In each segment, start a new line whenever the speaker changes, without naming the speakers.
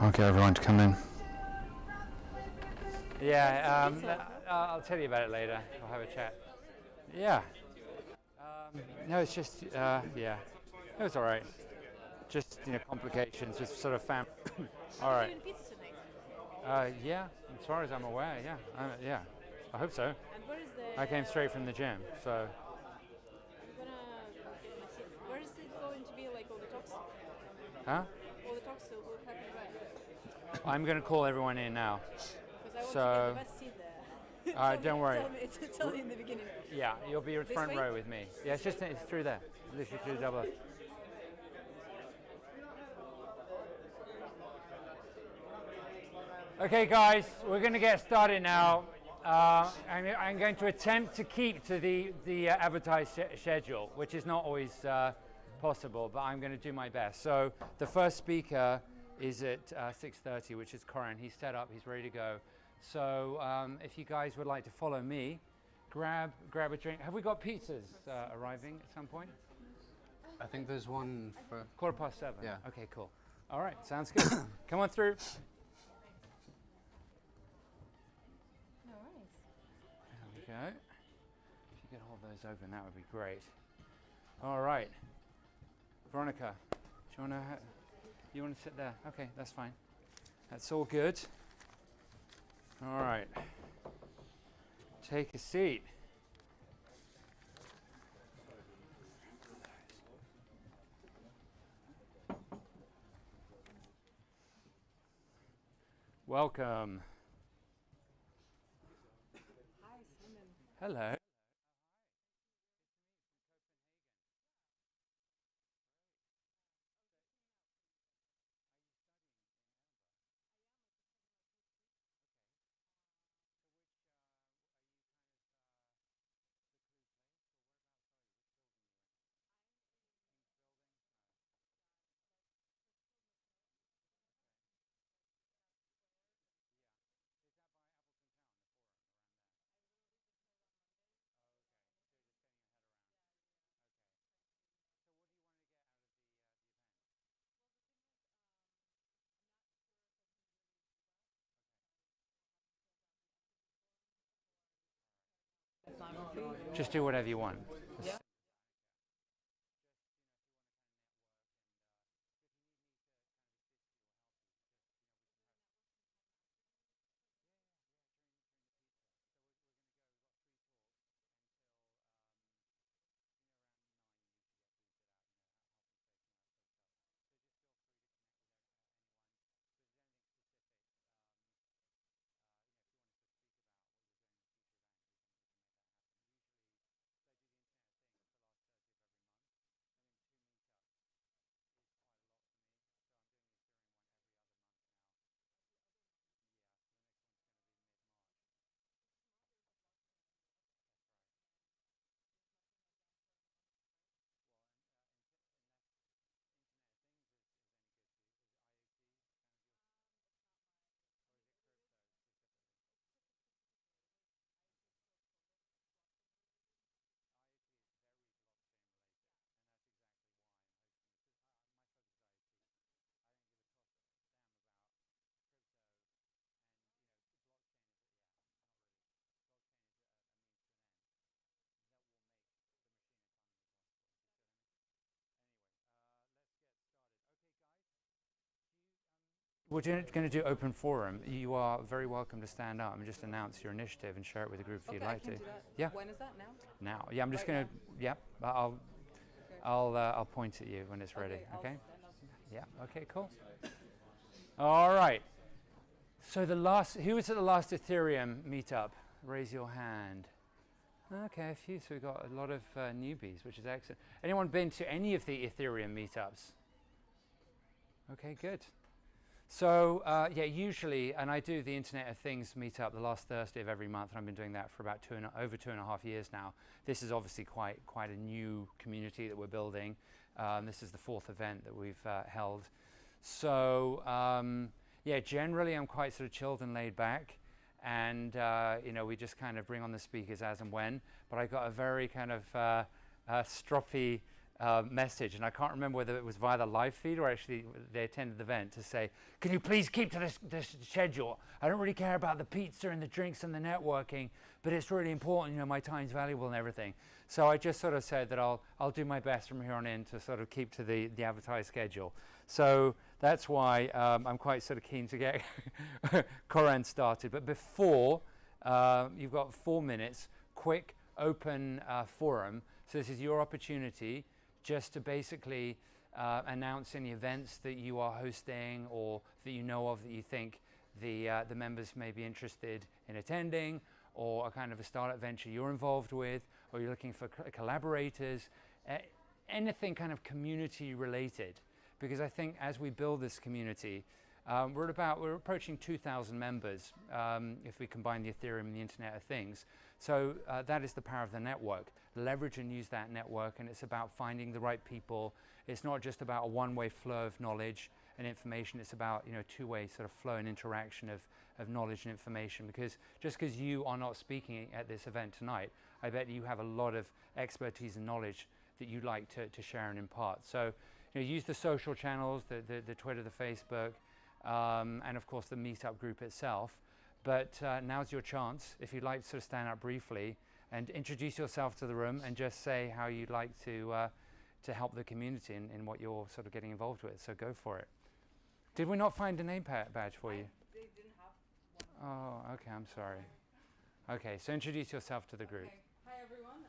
I'll get everyone to come in.
Yeah, I'll tell you about it later. We'll have a chat. Yeah. No, it's just, yeah. It was all right. Just, complications with sort of family. All right.
Doing pizza tonight.
Yeah, as far as I'm aware, yeah. Yeah, I hope so.
And where is the?
I came straight from the gym, so.
I'm gonna get my seat. Where is it going to be? Like all the talks?
Huh?
All the talks will happen right.
I'm going to call everyone in now.
Because I want to get the best seat there.
Don't worry.
Tell me in the beginning.
Yeah, you'll be in
This
front
way?
row with me. Yeah, it's through there. Literally through the double. Okay, guys, we're going to get started now. I'm going to attempt to keep to the advertised schedule, which is not always possible, but I'm going to do my best. So the first speaker is at 6:30, which is Corin. He's set up, he's ready to go. So if you guys would like to follow me, grab a drink. Have we got pizzas arriving at some point?
I think there's one for
7:15.
Yeah.
Okay, cool. All right, sounds good. Come on through.
No worries.
There we go. If you could hold those open, that would be great. All right. Veronica, do you want to sit there? Okay, that's fine. That's all good. All right. Take a seat. Welcome.
Hi, Simon.
Hello. Just do whatever you want.
Yeah.
We're going to do open forum. You are very welcome to stand up and just announce your initiative and share it with the group if you'd like to.
Do that.
Yeah.
When is that now?
Now, yeah, I'm just going to. Yeah, I'll point at you when it's ready. Okay. Yeah. Okay. Cool. All right. So who was at the last Ethereum meetup? Raise your hand. Okay, a few. So we've got a lot of newbies, which is excellent. Anyone been to any of the Ethereum meetups? Okay, good. So yeah, usually, and I do the Internet of Things meetup the last Thursday of every month, and I've been doing that for about over 2.5 years now. This is obviously quite a new community that we're building. This is the 4th event that we've held. So yeah, generally I'm quite sort of chilled and laid back, and we just kind of bring on the speakers as and when. But I got a very kind of stroppy message, and I can't remember whether it was via the live feed or actually they attended the event, to say, can you please keep to this schedule? I don't really care about the pizza and the drinks and the networking, but it's really important, you know, my time's valuable and everything. So I just sort of said that I'll do my best from here on in to sort of keep to the advertised schedule. So that's why I'm quite sort of keen to get Coran started. But before, you've got 4 minutes, quick open forum. So this is your opportunity just to basically announce any events that you are hosting or that you know of that you think the members may be interested in attending, or a kind of a startup venture you're involved with, or you're looking for collaborators, anything kind of community related. Because I think as we build this community, we're approaching 2,000 members if we combine the Ethereum and the Internet of Things. So that is the power of the network. Leverage and use that network, and it's about finding the right people. It's not just about a one-way flow of knowledge and information. It's about, you know, two-way sort of flow and interaction of knowledge and information. Because just because you are not speaking at this event tonight, I bet you have a lot of expertise and knowledge that you'd like to share and impart. So, you know, use the social channels, the Twitter, the Facebook, and of course the meetup group itself. But now's your chance, if you'd like to sort of stand up briefly and introduce yourself to the room and just say how you'd like to help the community in what you're sort of getting involved with. So go for it. Did we not find a name badge for you?
They didn't have one.
Oh, okay, I'm sorry. Okay, so introduce yourself to the group.
Okay. Hi everyone,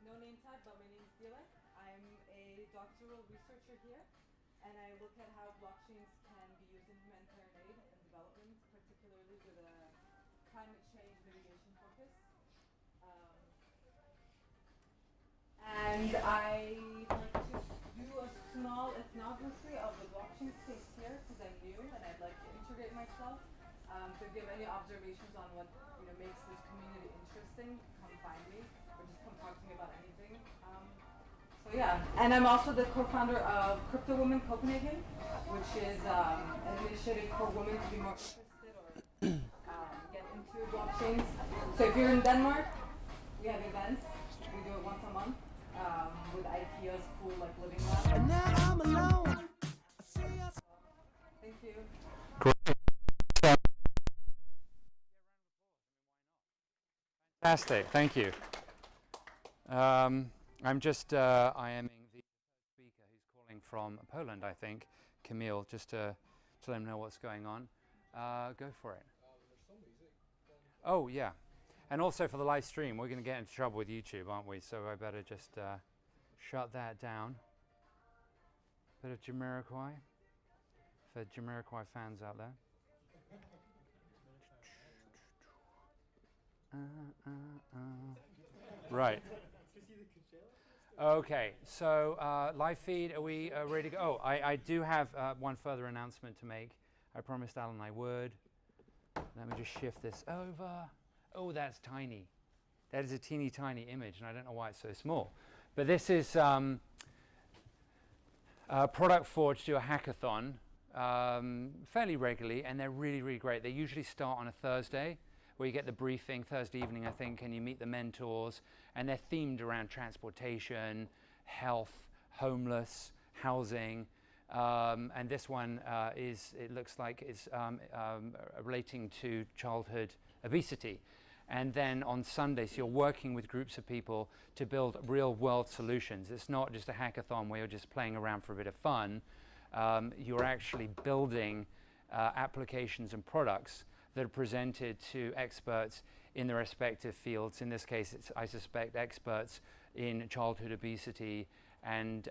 no name tag, but my name is Dilek. I'm a doctoral researcher here, and I look at how blockchains can be used in humanitarian aid and development, particularly with a climate change mitigation focus. And I like to do a small ethnography of the blockchain space here because I'm new and I'd like to integrate myself. So if you have any observations on what makes this community interesting, come find me or just come talk to me about anything. So yeah, and I'm also the co-founder of Crypto Women Copenhagen, which is an initiative for women to be more interested or get into blockchains. So if you're in Denmark, we have events. We do it once a month with IKEA's cool like living lab. And now I'm alone. Thank you.
Great. Fantastic, thank you. I'm just IMing the speaker who's calling from Poland, I think, Camille, just to let him know what's going on. Go for it. Oh, yeah. And also for the live stream, we're going to get into trouble with YouTube, aren't we? So I better just shut that down. Bit of Jamiroquai for Jamiroquai fans out there. Right. Okay, so live feed, are we ready to go? Oh, I do have one further announcement to make. I promised Alan I would. Let me just shift this over. Oh, that's tiny. That is a teeny tiny image, and I don't know why it's so small. But this is Product Forge do a hackathon fairly regularly, and they're really, really great. They usually start on a Thursday, where you get the briefing Thursday evening, I think, and you meet the mentors, and they're themed around transportation, health, homeless, housing, and this one it looks like it's relating to childhood obesity. And then on Sunday, so you're working with groups of people to build real world solutions. It's not just a hackathon where you're just playing around for a bit of fun. You're actually building applications and products that are presented to experts in their respective fields. In this case, it's, I suspect, experts in childhood obesity and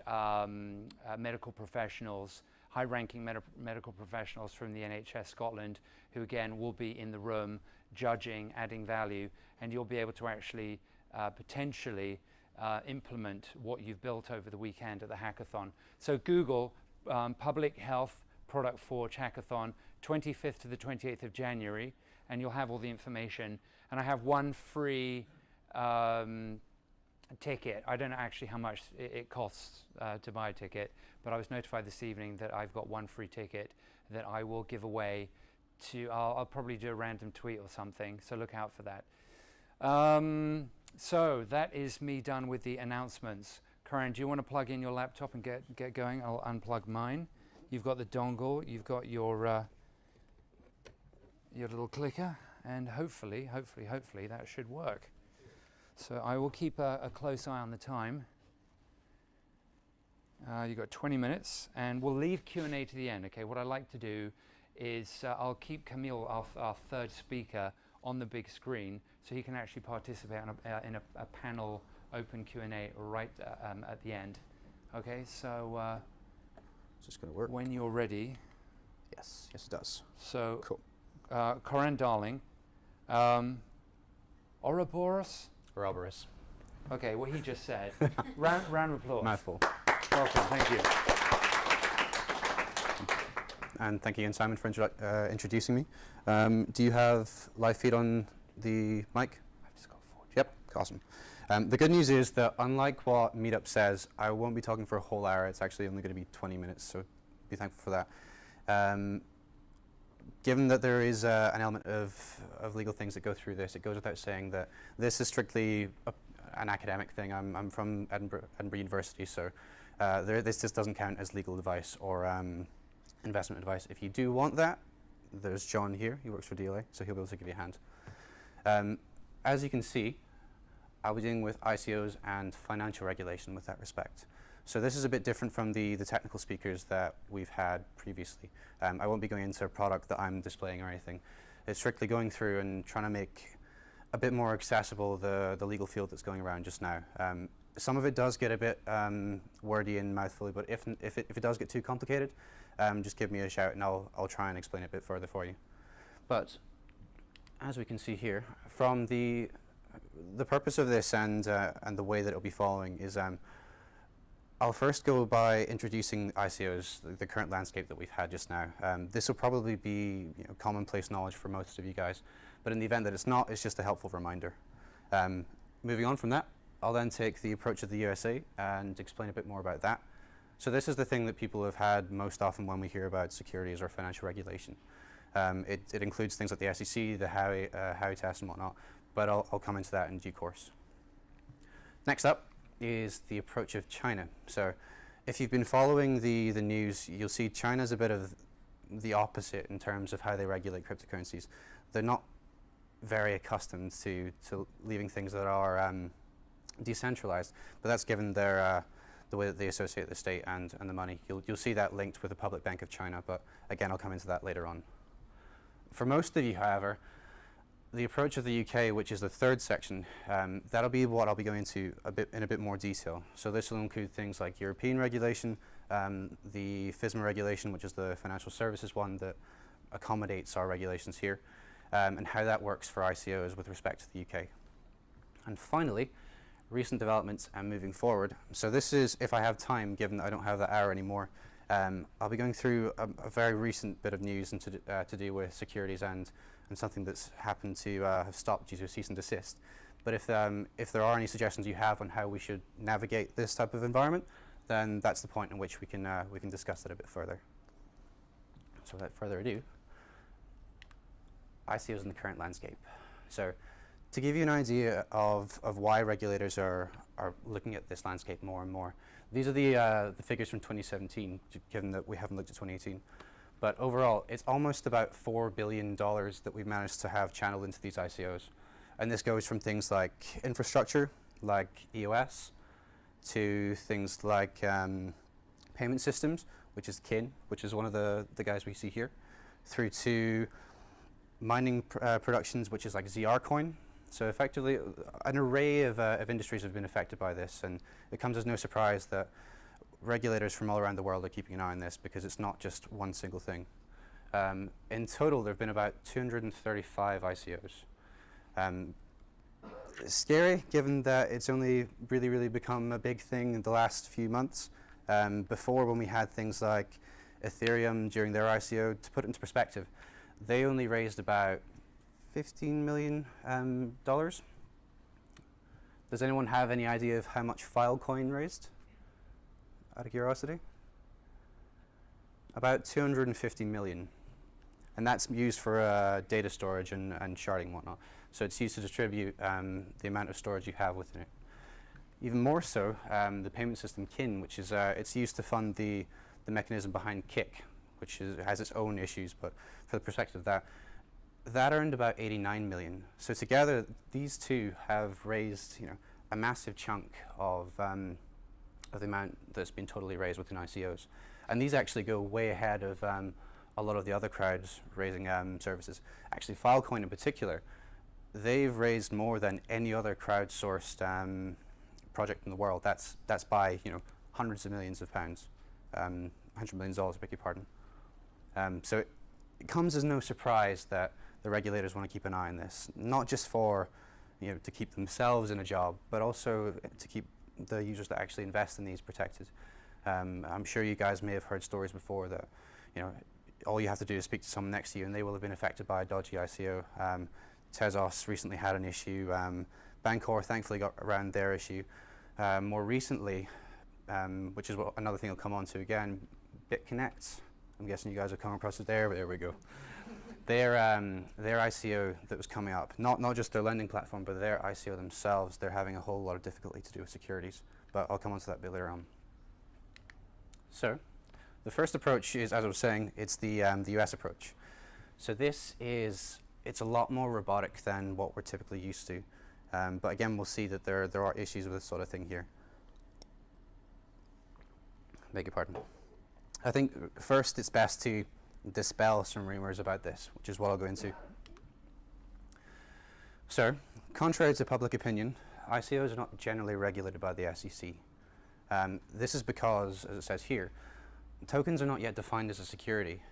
medical professionals, high-ranking medical professionals from the NHS Scotland, who again will be in the room judging, adding value, and you'll be able to actually potentially implement what you've built over the weekend at the hackathon. So Google Public Health Product Forge Hackathon, 25th to the 28th of January, and you'll have all the information. And I have one free ticket. I don't know actually how much it costs to buy a ticket, but I was notified this evening that I've got one free ticket that I will give away to, I'll probably do a random tweet or something, so look out for that. So that is me done with the announcements. Corinne, do you want to plug in your laptop and get going? I'll unplug mine. You've got the dongle, you've got your little clicker, and hopefully that should work. So I will keep a close eye on the time. You've got 20 minutes, and we'll leave Q&A to the end. Okay, what I like to do is I'll keep Camille, our third speaker, on the big screen, so he can actually participate in a panel open Q&A right at the end. Okay, so
Is this going to work?
when you're ready.
Yes, yes it does.
So,
Cool.
Corinne Darling, Ouroboros?
Ouroboros.
Okay, what he just said. round of applause.
Mouthful.
Welcome, thank you.
And thank you again, Simon, for introducing me. Do you have live feed on the mic?
I've just got 40.
Yep, awesome. The good news is that unlike what Meetup says, I won't be talking for a whole hour. It's actually only going to be 20 minutes, so be thankful for that. Given that there is an element of legal things that go through this, it goes without saying that this is strictly an academic thing. I'm from Edinburgh University, so this just doesn't count as legal advice or investment advice. If you do want that, there's John here. He works for DLA, so he'll be able to give you a hand. As you can see, I'll be dealing with ICOs and financial regulation with that respect. So this is a bit different from the technical speakers that we've had previously. I won't be going into a product that I'm displaying or anything. It's strictly going through and trying to make a bit more accessible the legal field that's going around just now. Some of it does get a bit wordy and mouthfully, but if it does get too complicated, just give me a shout and I'll try and explain it a bit further for you. But as we can see here, from the purpose of this and the way that it'll be following is I'll first go by introducing ICOs, the current landscape that we've had just now. This will probably be commonplace knowledge for most of you guys, but in the event that it's not, it's just a helpful reminder. Moving on from that, I'll then take the approach of the USA and explain a bit more about that. So this is the thing that people have had most often when we hear about securities or financial regulation. It includes things like the SEC, the Howey test and whatnot, but I'll come into that in due course. Next up is the approach of China. So if you've been following the news, you'll see China's a bit of the opposite in terms of how they regulate cryptocurrencies. They're not very accustomed to leaving things that are decentralized, but that's given their the way that they associate the state and the money. You'll see that linked with the Public Bank of China, but again, I'll come into that later on. For most of you, however, the approach of the UK, which is the third section, that'll be what I'll be going into in a bit more detail. So this will include things like European regulation, the FSMA regulation, which is the financial services one that accommodates our regulations here, and how that works for ICOs with respect to the UK. And finally, recent developments and moving forward. So this is, if I have time, given that I don't have that hour anymore, I'll be going through a very recent bit of news and to do with securities and something that's happened to have stopped due to a cease and desist. But if there are any suggestions you have on how we should navigate this type of environment, then that's the point in which we can discuss that a bit further. So without further ado, ICOs in the current landscape. So to give you an idea of why regulators are looking at this landscape more and more, these are the figures from 2017, given that we haven't looked at 2018. But overall, it's almost about $4 billion that we've managed to have channeled into these ICOs. And this goes from things like infrastructure, like EOS, to things like payment systems, which is Kin, which is one of the guys we see here, through to mining productions, which is like ZRcoin. So effectively, an array of industries have been affected by this, and it comes as no surprise that regulators from all around the world are keeping an eye on this because it's not just one single thing. In total, there have been about 235 ICOs. It's scary, given that it's only really become a big thing in the last few months. Before, when we had things like Ethereum during their ICO, to put it into perspective, they only raised about $15 million. Does anyone have any idea of how much Filecoin raised? Out of curiosity? About 250 million. And that's used for data storage and sharding and whatnot. So it's used to distribute the amount of storage you have within it. Even more so, the payment system KIN, which is it's used to fund the mechanism behind KIC, which has its own issues, but for the perspective of that earned about 89 million. So together, these two have raised, a massive chunk of the amount that's been totally raised within ICOs. And these actually go way ahead of a lot of the other crowds raising services. Actually, Filecoin in particular, they've raised more than any other crowdsourced project in the world. That's by hundreds of millions of pounds, $100 million, beg your pardon. So it comes as no surprise that the regulators want to keep an eye on this, not just for to keep themselves in a job, but also to keep the users that actually invest in these protected. I'm sure you guys may have heard stories before that all you have to do is speak to someone next to you and they will have been affected by a dodgy ICO. Tezos recently had an issue. Bancor thankfully got around their issue. More recently, which is what another thing I'll come on to again, BitConnect. I'm guessing you guys have come across it there, but there we go. Their ICO that was coming up, not just their lending platform, but their ICO themselves, they're having a whole lot of difficulty to do with securities. But I'll come on to that bit later on. So, the first approach is, as I was saying, it's the US approach. So it's a lot more robotic than what we're typically used to. But again, we'll see that there are issues with this sort of thing here. Beg your pardon. I think first it's best to dispel some rumors about this, which is what I'll go into. So, contrary to public opinion, ICOs are not generally regulated by the SEC. This is because, as it says here, tokens are not yet defined as a security.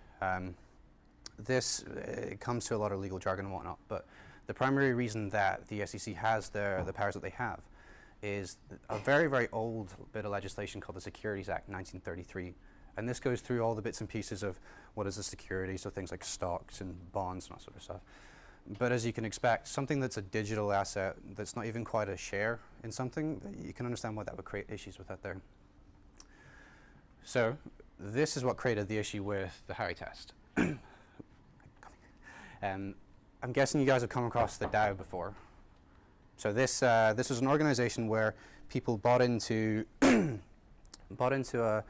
This comes to a lot of legal jargon and whatnot, but the primary reason that the SEC has the powers that they have is a very, very old bit of legislation called the Securities Act 1933. And this goes through all the bits and pieces of what is a security, so things like stocks and bonds and that sort of stuff. But as you can expect, something that's a digital asset that's not even quite a share in something, you can understand why that would create issues with that there. So this is what created the issue with the Harry test. I'm guessing you guys have come across the DAO before. So this was an organization where people bought into a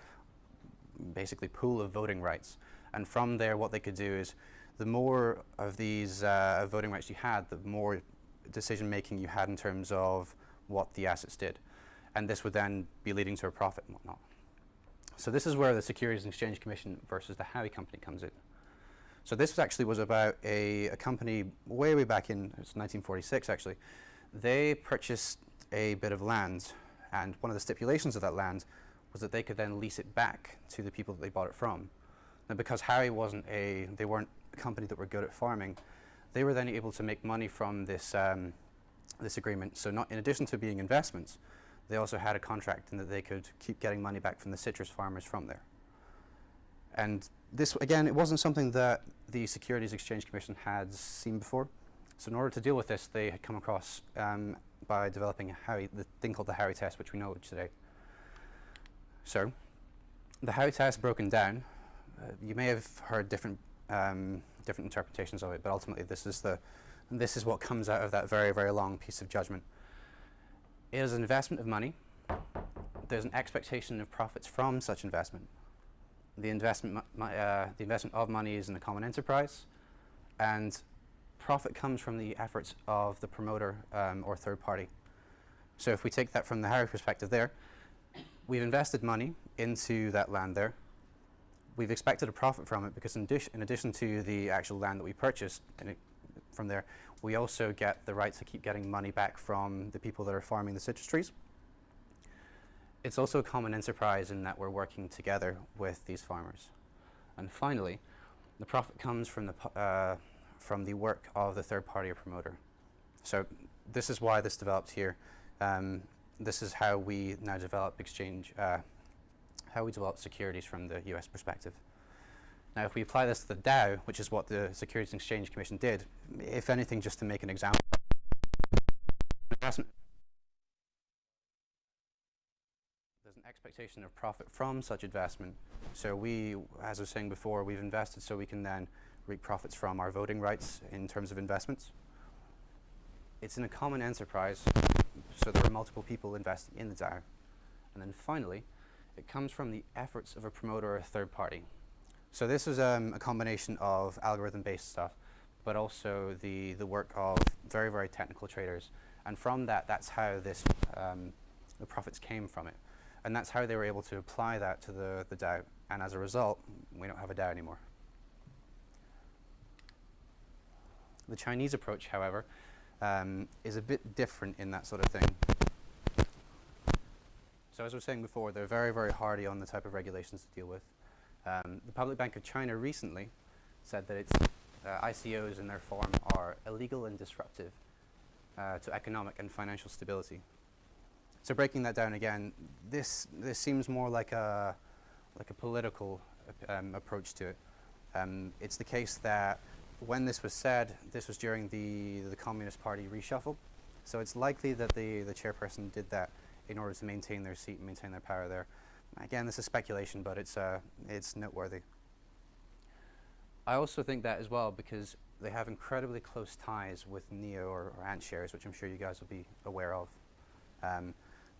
basically pool of voting rights, and from there what they could do is the more of these voting rights you had, the more decision making you had in terms of what the assets did, and this would then be leading to a profit and whatnot. So this is where the Securities and Exchange Commission versus the Howey Company comes in. So this actually was about a company way back in, it's 1946 actually. They purchased a bit of land, and one of the stipulations of that land was that they could then lease it back to the people that they bought it from. And because Howey they weren't a company that were good at farming, they were then able to make money from this this agreement. So not in addition to being investments, they also had a contract in that they could keep getting money back from the citrus farmers from there. And this, again, it wasn't something that the Securities Exchange Commission had seen before. So in order to deal with this, they had come across by developing the thing called the Harry test, which we know today. So, the Howey test broken down, you may have heard different interpretations of it, but ultimately this is what comes out of that very, very long piece of judgment. It is an investment of money. There's an expectation of profits from such investment. The investment of money is in a common enterprise, and profit comes from the efforts of the promoter or third party. So if we take that from the Howey perspective there, we've invested money into that land there. We've expected a profit from it because in addition to the actual land that we purchased from there, we also get the right to keep getting money back from the people that are farming the citrus trees. It's also a common enterprise in that we're working together with these farmers. And finally, the profit comes from the work of the third party or promoter. So this is why this developed here. This is how we now develop securities from the US perspective. Now, if we apply this to the DAO, which is what the Securities and Exchange Commission did, if anything, just to make an example, there's an expectation of profit from such investment. So we, as I was saying before, we've invested so we can then reap profits from our voting rights in terms of investments. It's in a common enterprise, so there are multiple people investing in the DAO. And then finally, it comes from the efforts of a promoter or a third party. So this is a combination of algorithm-based stuff, but also the work of very, very technical traders. And from that, that's how this the profits came from it. And that's how they were able to apply that to the DAO. And as a result, we don't have a DAO anymore. The Chinese approach, however, is a bit different in that sort of thing. So as I was saying before, they're very, very hardy on the type of regulations to deal with. The Public Bank of China recently said that its ICOs in their form are illegal and disruptive to economic and financial stability. So breaking that down again, this seems more like a political approach to it. It's the case that when this was said, this was during the Communist Party reshuffle. So it's likely that the chairperson did that in order to maintain their seat and maintain their power there. Again, this is speculation, but it's noteworthy. I also think that as well because they have incredibly close ties with NEO or Ant shares, which I'm sure you guys will be aware of.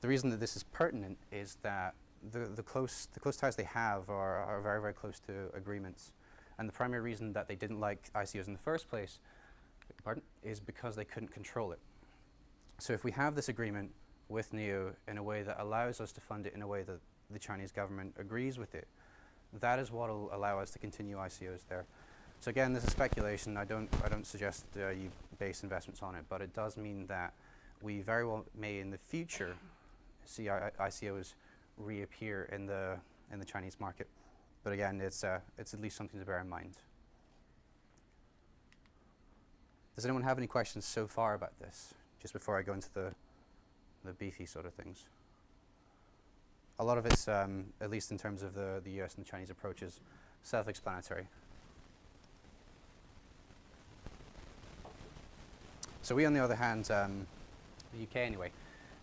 The reason that this is pertinent is that the close ties they have are very, very close to agreements. And the primary reason that they didn't like ICOs in the first place, is because they couldn't control it. So if we have this agreement with NEO in a way that allows us to fund it in a way that the Chinese government agrees with it, that is what will allow us to continue ICOs there. So again, this is speculation. I don't suggest you base investments on it, but it does mean that we very well may in the future see ICOs reappear in the Chinese market. But again, it's at least something to bear in mind. Does anyone have any questions so far about this? Just before I go into the beefy sort of things. A lot of it's, at least in terms of the US and the Chinese approaches, self-explanatory. So we, on the other hand, the UK anyway,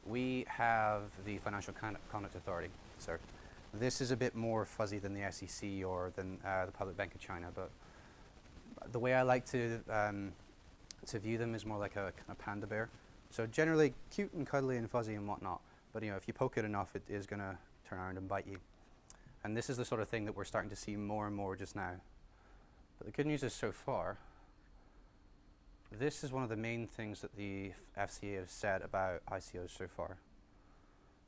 we have the Financial Conduct Authority. So this is a bit more fuzzy than the SEC or than the Public Bank of China, but the way I like to view them is more like a kind of panda bear. So generally cute and cuddly and fuzzy and whatnot, but you know, if you poke it enough, it is going to turn around and bite you. And this is the sort of thing that we're starting to see more and more just now. But the good news is so far, this is one of the main things that the FCA has said about ICOs so far.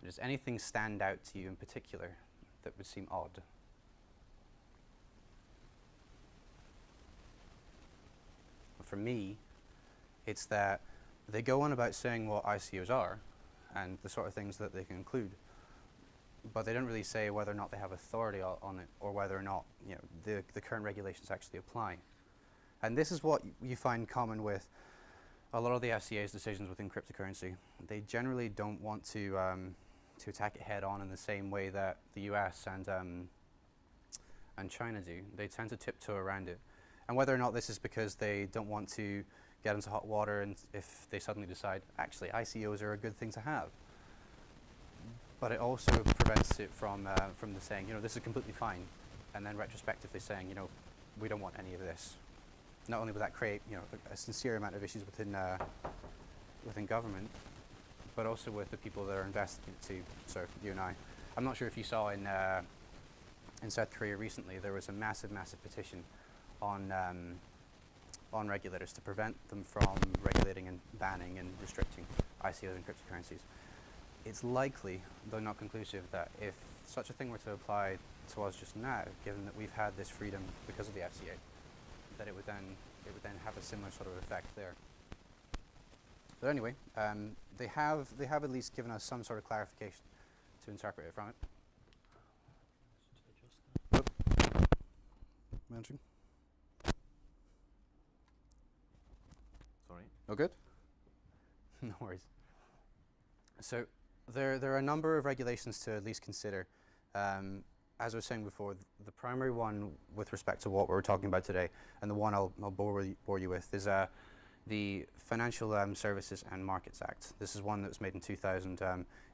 Does anything stand out to you in particular that would seem odd? For me, it's that they go on about saying what ICOs are and the sort of things that they can include, but they don't really say whether or not they have authority on it or whether or not the current regulations actually apply. And this is what you find common with a lot of the FCA's decisions within cryptocurrency. They generally don't want to attack it head on in the same way that the US and China do. They tend to tiptoe around it. And whether or not this is because they don't want to get into hot water and if they suddenly decide, actually, ICOs are a good thing to have. But it also prevents it from the saying, this is completely fine, and then retrospectively saying, we don't want any of this. Not only will that create, a sincere amount of issues within government, but also with the people that are invested in it too. So you and I. I'm not sure if you saw in South Korea recently, there was a massive, massive petition on regulators to prevent them from regulating and banning and restricting ICOs and cryptocurrencies. It's likely, though not conclusive, that if such a thing were to apply to us just now, given that we've had this freedom because of the FCA, that it would then have a similar sort of effect there. But anyway, they have at least given us some sort of clarification to interpret it from it. Managing.
Sorry.
Oh, good? No worries. So there are a number of regulations to at least consider. As I was saying before, the primary one with respect to what we're talking about today, and the one I'll bore you with, is the Financial Services and Markets Act. This is one that was made in 2000.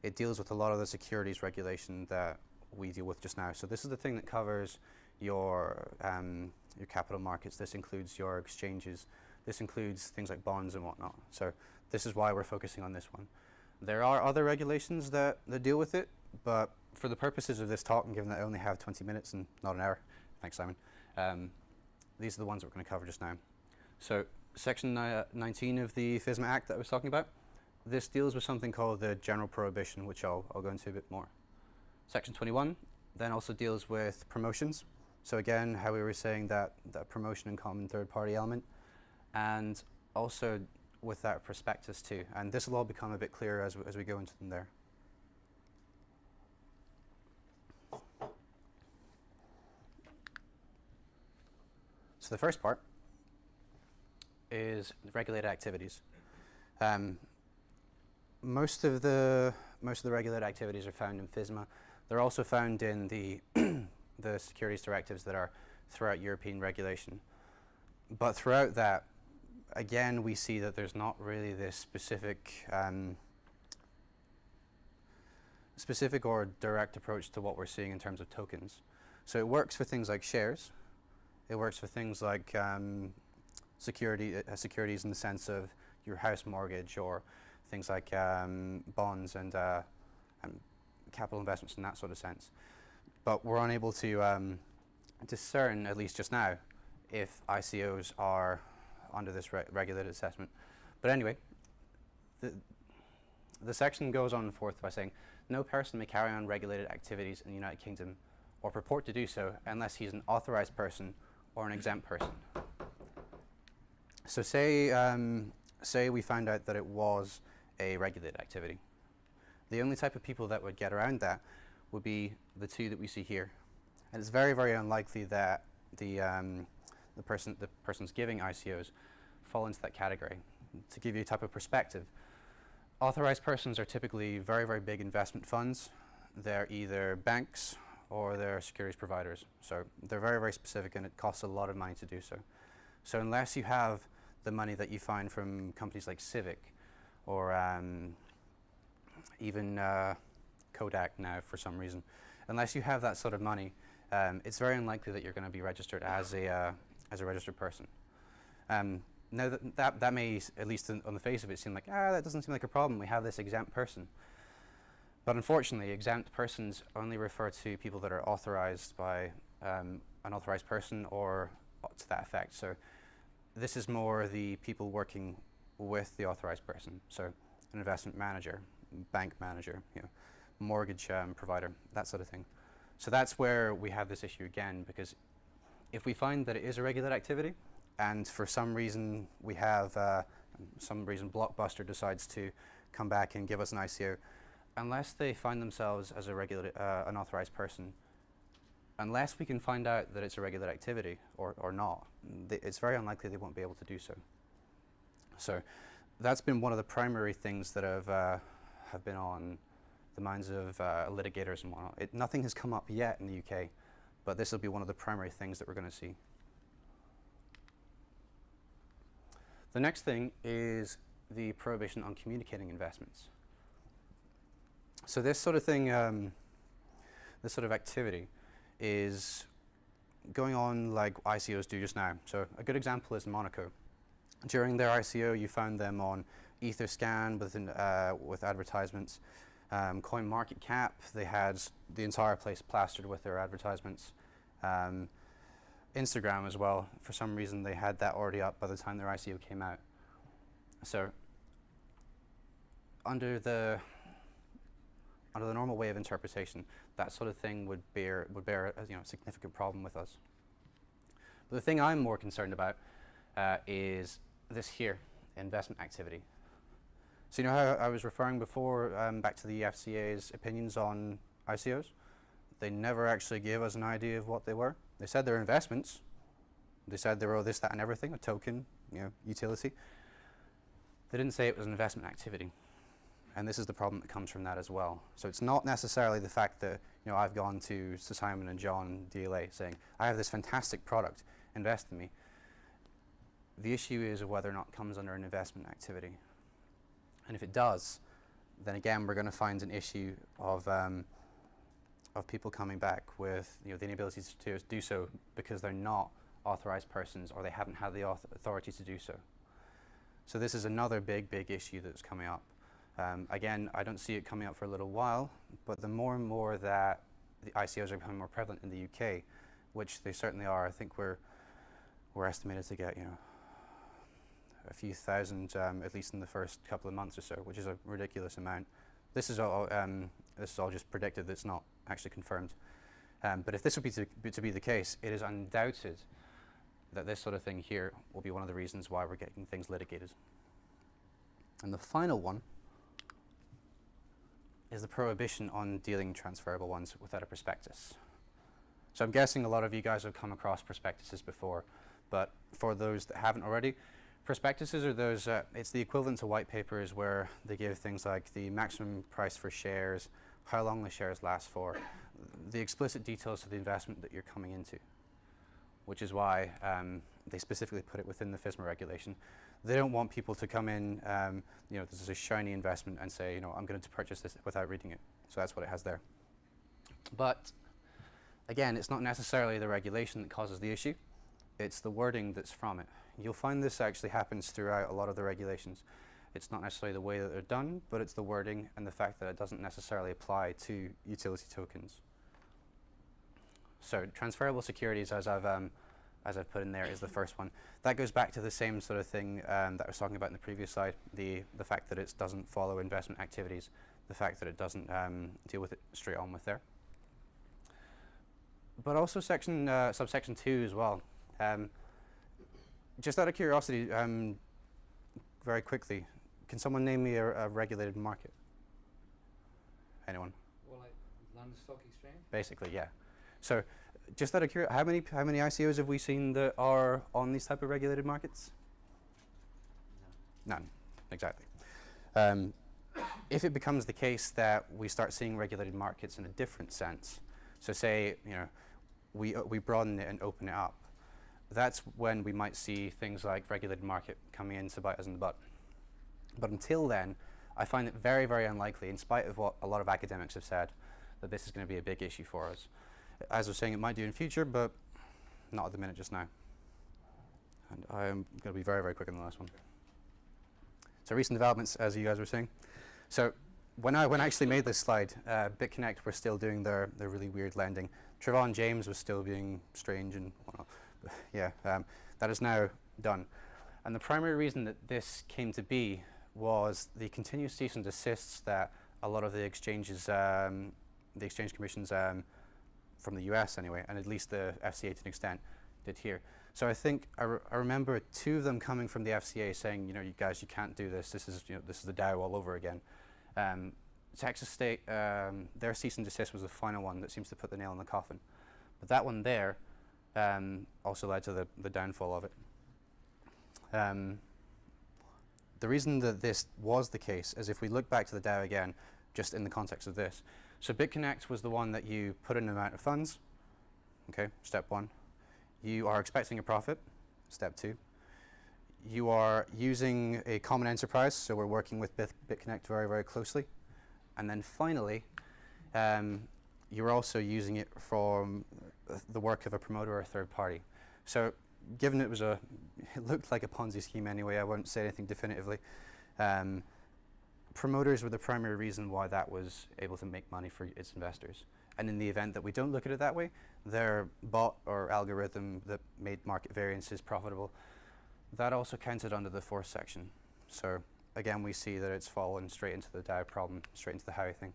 It deals with a lot of the securities regulation that we deal with just now. So this is the thing that covers your capital markets. This includes your exchanges. This includes things like bonds and whatnot. So this is why we're focusing on this one. There are other regulations that deal with it, but for the purposes of this talk, and given that I only have 20 minutes and not an hour, thanks Simon, these are the ones that we're going to cover just now. So Section 19 of the FSMA Act that I was talking about, this deals with something called the general prohibition, which I'll go into a bit more. Section 21 then also deals with promotions. So again, how we were saying that promotion and common third-party element, and also with that prospectus too. And this will all become a bit clearer as we go into them there. So the first part is regulated activities. Most of the regulated activities are found in FSMA. They're also found in the the securities directives that are throughout European regulation. But throughout that, again, we see that there's not really this specific or direct approach to what we're seeing in terms of tokens. So it works for things like shares. It works for things like securities in the sense of your house mortgage, or things like bonds and capital investments in that sort of sense. But we're unable to discern, at least just now, if ICOs are under this regulated assessment. But anyway, the section goes on forth by saying, no person may carry on regulated activities in the United Kingdom or purport to do so unless he's an authorized person or an exempt person. So say we found out that it was a regulated activity. The only type of people that would get around that would be the two that we see here. And it's very, very unlikely that the persons giving ICOs fall into that category. To give you a type of perspective, authorized persons are typically very, very big investment funds. They're either banks or they're securities providers. So they're very, very specific, and it costs a lot of money to do so. So unless you have the money that you find from companies like Civic, or even Kodak now for some reason, unless you have that sort of money, it's very unlikely that you're going to be registered as a registered person. Now that may, at least on the face of it, seem like, that doesn't seem like a problem. We have this exempt person. But unfortunately, exempt persons only refer to people that are authorized by an authorized person or to that effect. So this is more the people working with the authorized person. So an investment manager, bank manager, mortgage provider, that sort of thing. So that's where we have this issue again, because if we find that it is a regulated activity, and for some reason we have, Blockbuster decides to come back and give us an ICO, unless they find themselves as a an authorized person, unless we can find out that it's a regulated activity or not, it's very unlikely they won't be able to do so. So that's been one of the primary things that have been on the minds of litigators and whatnot. Nothing has come up yet in the UK, but this will be one of the primary things that we're going to see. The next thing is the prohibition on communicating investments. So this sort of thing, this sort of activity is going on like ICOs do just now. So a good example is Monaco. During their ICO, you found them on Etherscan with advertisements. CoinMarketCap, they had the entire place plastered with their advertisements. Instagram as well, for some reason they had that already up by the time their ICO came out. So under the normal way of interpretation, that sort of thing would bear a significant problem with us. But the thing I'm more concerned about is this here, investment activity. So you know how I was referring before back to the FCA's opinions on ICOs? They never actually gave us an idea of what they were. They said they're investments. They said they were this, that, and everything, a token, utility. They didn't say it was an investment activity. And this is the problem that comes from that as well. So it's not necessarily the fact that I've gone to Simon and John DLA saying, I have this fantastic product, invest in me. The issue is whether or not it comes under an investment activity. And if it does, then again we're going to find an issue of people coming back with the inability to do so because they're not authorized persons or they haven't had the authority to do so. So this is another big, big issue that's coming up. Again, I don't see it coming up for a little while, but the more and more that the ICOs are becoming more prevalent in the UK, which they certainly are, I think we're estimated to get, you know, a few thousand, at least in the first couple of months or so, which is a ridiculous amount. This is all just predicted. It's not actually confirmed. But if this would be to be the case, it is undoubted that this sort of thing here will be one of the reasons why we're getting things litigated. And the final one is the prohibition on dealing transferable ones without a prospectus. So I'm guessing a lot of you guys have come across prospectuses before, but for those that haven't already, prospectuses are those, it's the equivalent to white papers where they give things like the maximum price for shares, how long the shares last for, the explicit details of the investment that you're coming into, which is why they specifically put it within the FSMA regulation. They don't want people to come in, you know, this is a shiny investment and say, you know, I'm going to purchase this without reading it. So that's what it has there. But again, it's not necessarily the regulation that causes the issue. It's the wording that's from it. You'll find this actually happens throughout a lot of the regulations. It's not necessarily the way that they're done, but it's the wording and the fact that it doesn't necessarily apply to utility tokens. So transferable securities, as I've put in there, is the first one. That goes back to the same sort of thing that I was talking about in the previous slide, the fact that it doesn't follow investment activities, the fact that it doesn't deal with it straight on with there. But also subsection 2 as well. Just out of curiosity, very quickly, can someone name me a regulated market? Anyone?
Well, like London Stock Exchange?
Basically, yeah. So, just out of curiosity, how many ICOs have we seen that are on these type of regulated markets? None, exactly. If it becomes the case that we start seeing regulated markets in a different sense, so say, you know, we broaden it and open it up, that's when we might see things like regulated market coming in to bite us in the butt. But until then, I find it very, very unlikely, in spite of what a lot of academics have said, that this is going to be a big issue for us. As I was saying, it might do in future, but not at the minute just now. And I'm going to be very, very quick on the last one. So recent developments, as you guys were saying. So when I actually made this slide, BitConnect were still doing their really weird lending. Trevon James was still being strange and whatnot. But yeah, that is now done. And the primary reason that this came to be was the continuous cease and desists that a lot of the exchanges, the exchange commissions from the US anyway, and at least the FCA to an extent, did here. So I think I remember 2 of them coming from the FCA saying, you know, you guys, you can't do this. This is, you know, this is the DAO all over again. Texas State, their cease and desist was the final one that seems to put the nail in the coffin. But that one there also led to the downfall of it. The reason that this was the case is if we look back to the DAO again, just in the context of this. So BitConnect was the one that you put in an amount of funds, okay, step 1. You are expecting a profit, step 2. You are using a common enterprise, so we're working with BitConnect very, very closely. And then finally, you're also using it from the work of a promoter or a third party. So given it looked like a Ponzi scheme anyway, I won't say anything definitively. Promoters were the primary reason why that was able to make money for its investors. And in the event that we don't look at it that way, their bot or algorithm that made market variances profitable, that also counted under the 4th section. So again, we see that it's fallen straight into the DAO problem, straight into the Howie thing.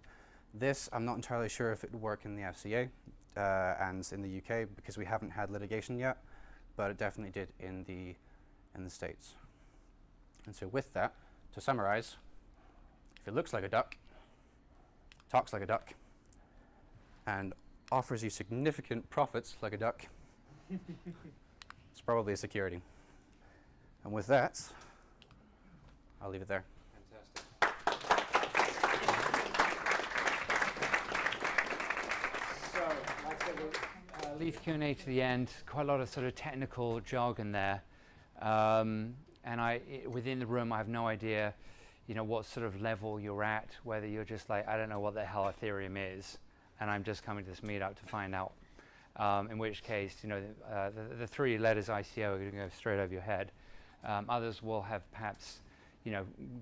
This, I'm not entirely sure if it would work in the FCA and in the UK because we haven't had litigation yet, but it definitely did in the States. And so with that, to summarize, if it looks like a duck, talks like a duck, and offers you significant profits like a duck, it's probably a security. And with that, I'll leave it there.
Fantastic. So, like I said, we'll leave Q&A to the end. Quite a lot of sort of technical jargon there. And within the room, I have no idea, you know, what sort of level you're at, whether you're just like, I don't know what the hell Ethereum is, and I'm just coming to this meetup to find out. In which case, you know, the 3 letters ICO are going to go straight over your head. Others will have perhaps,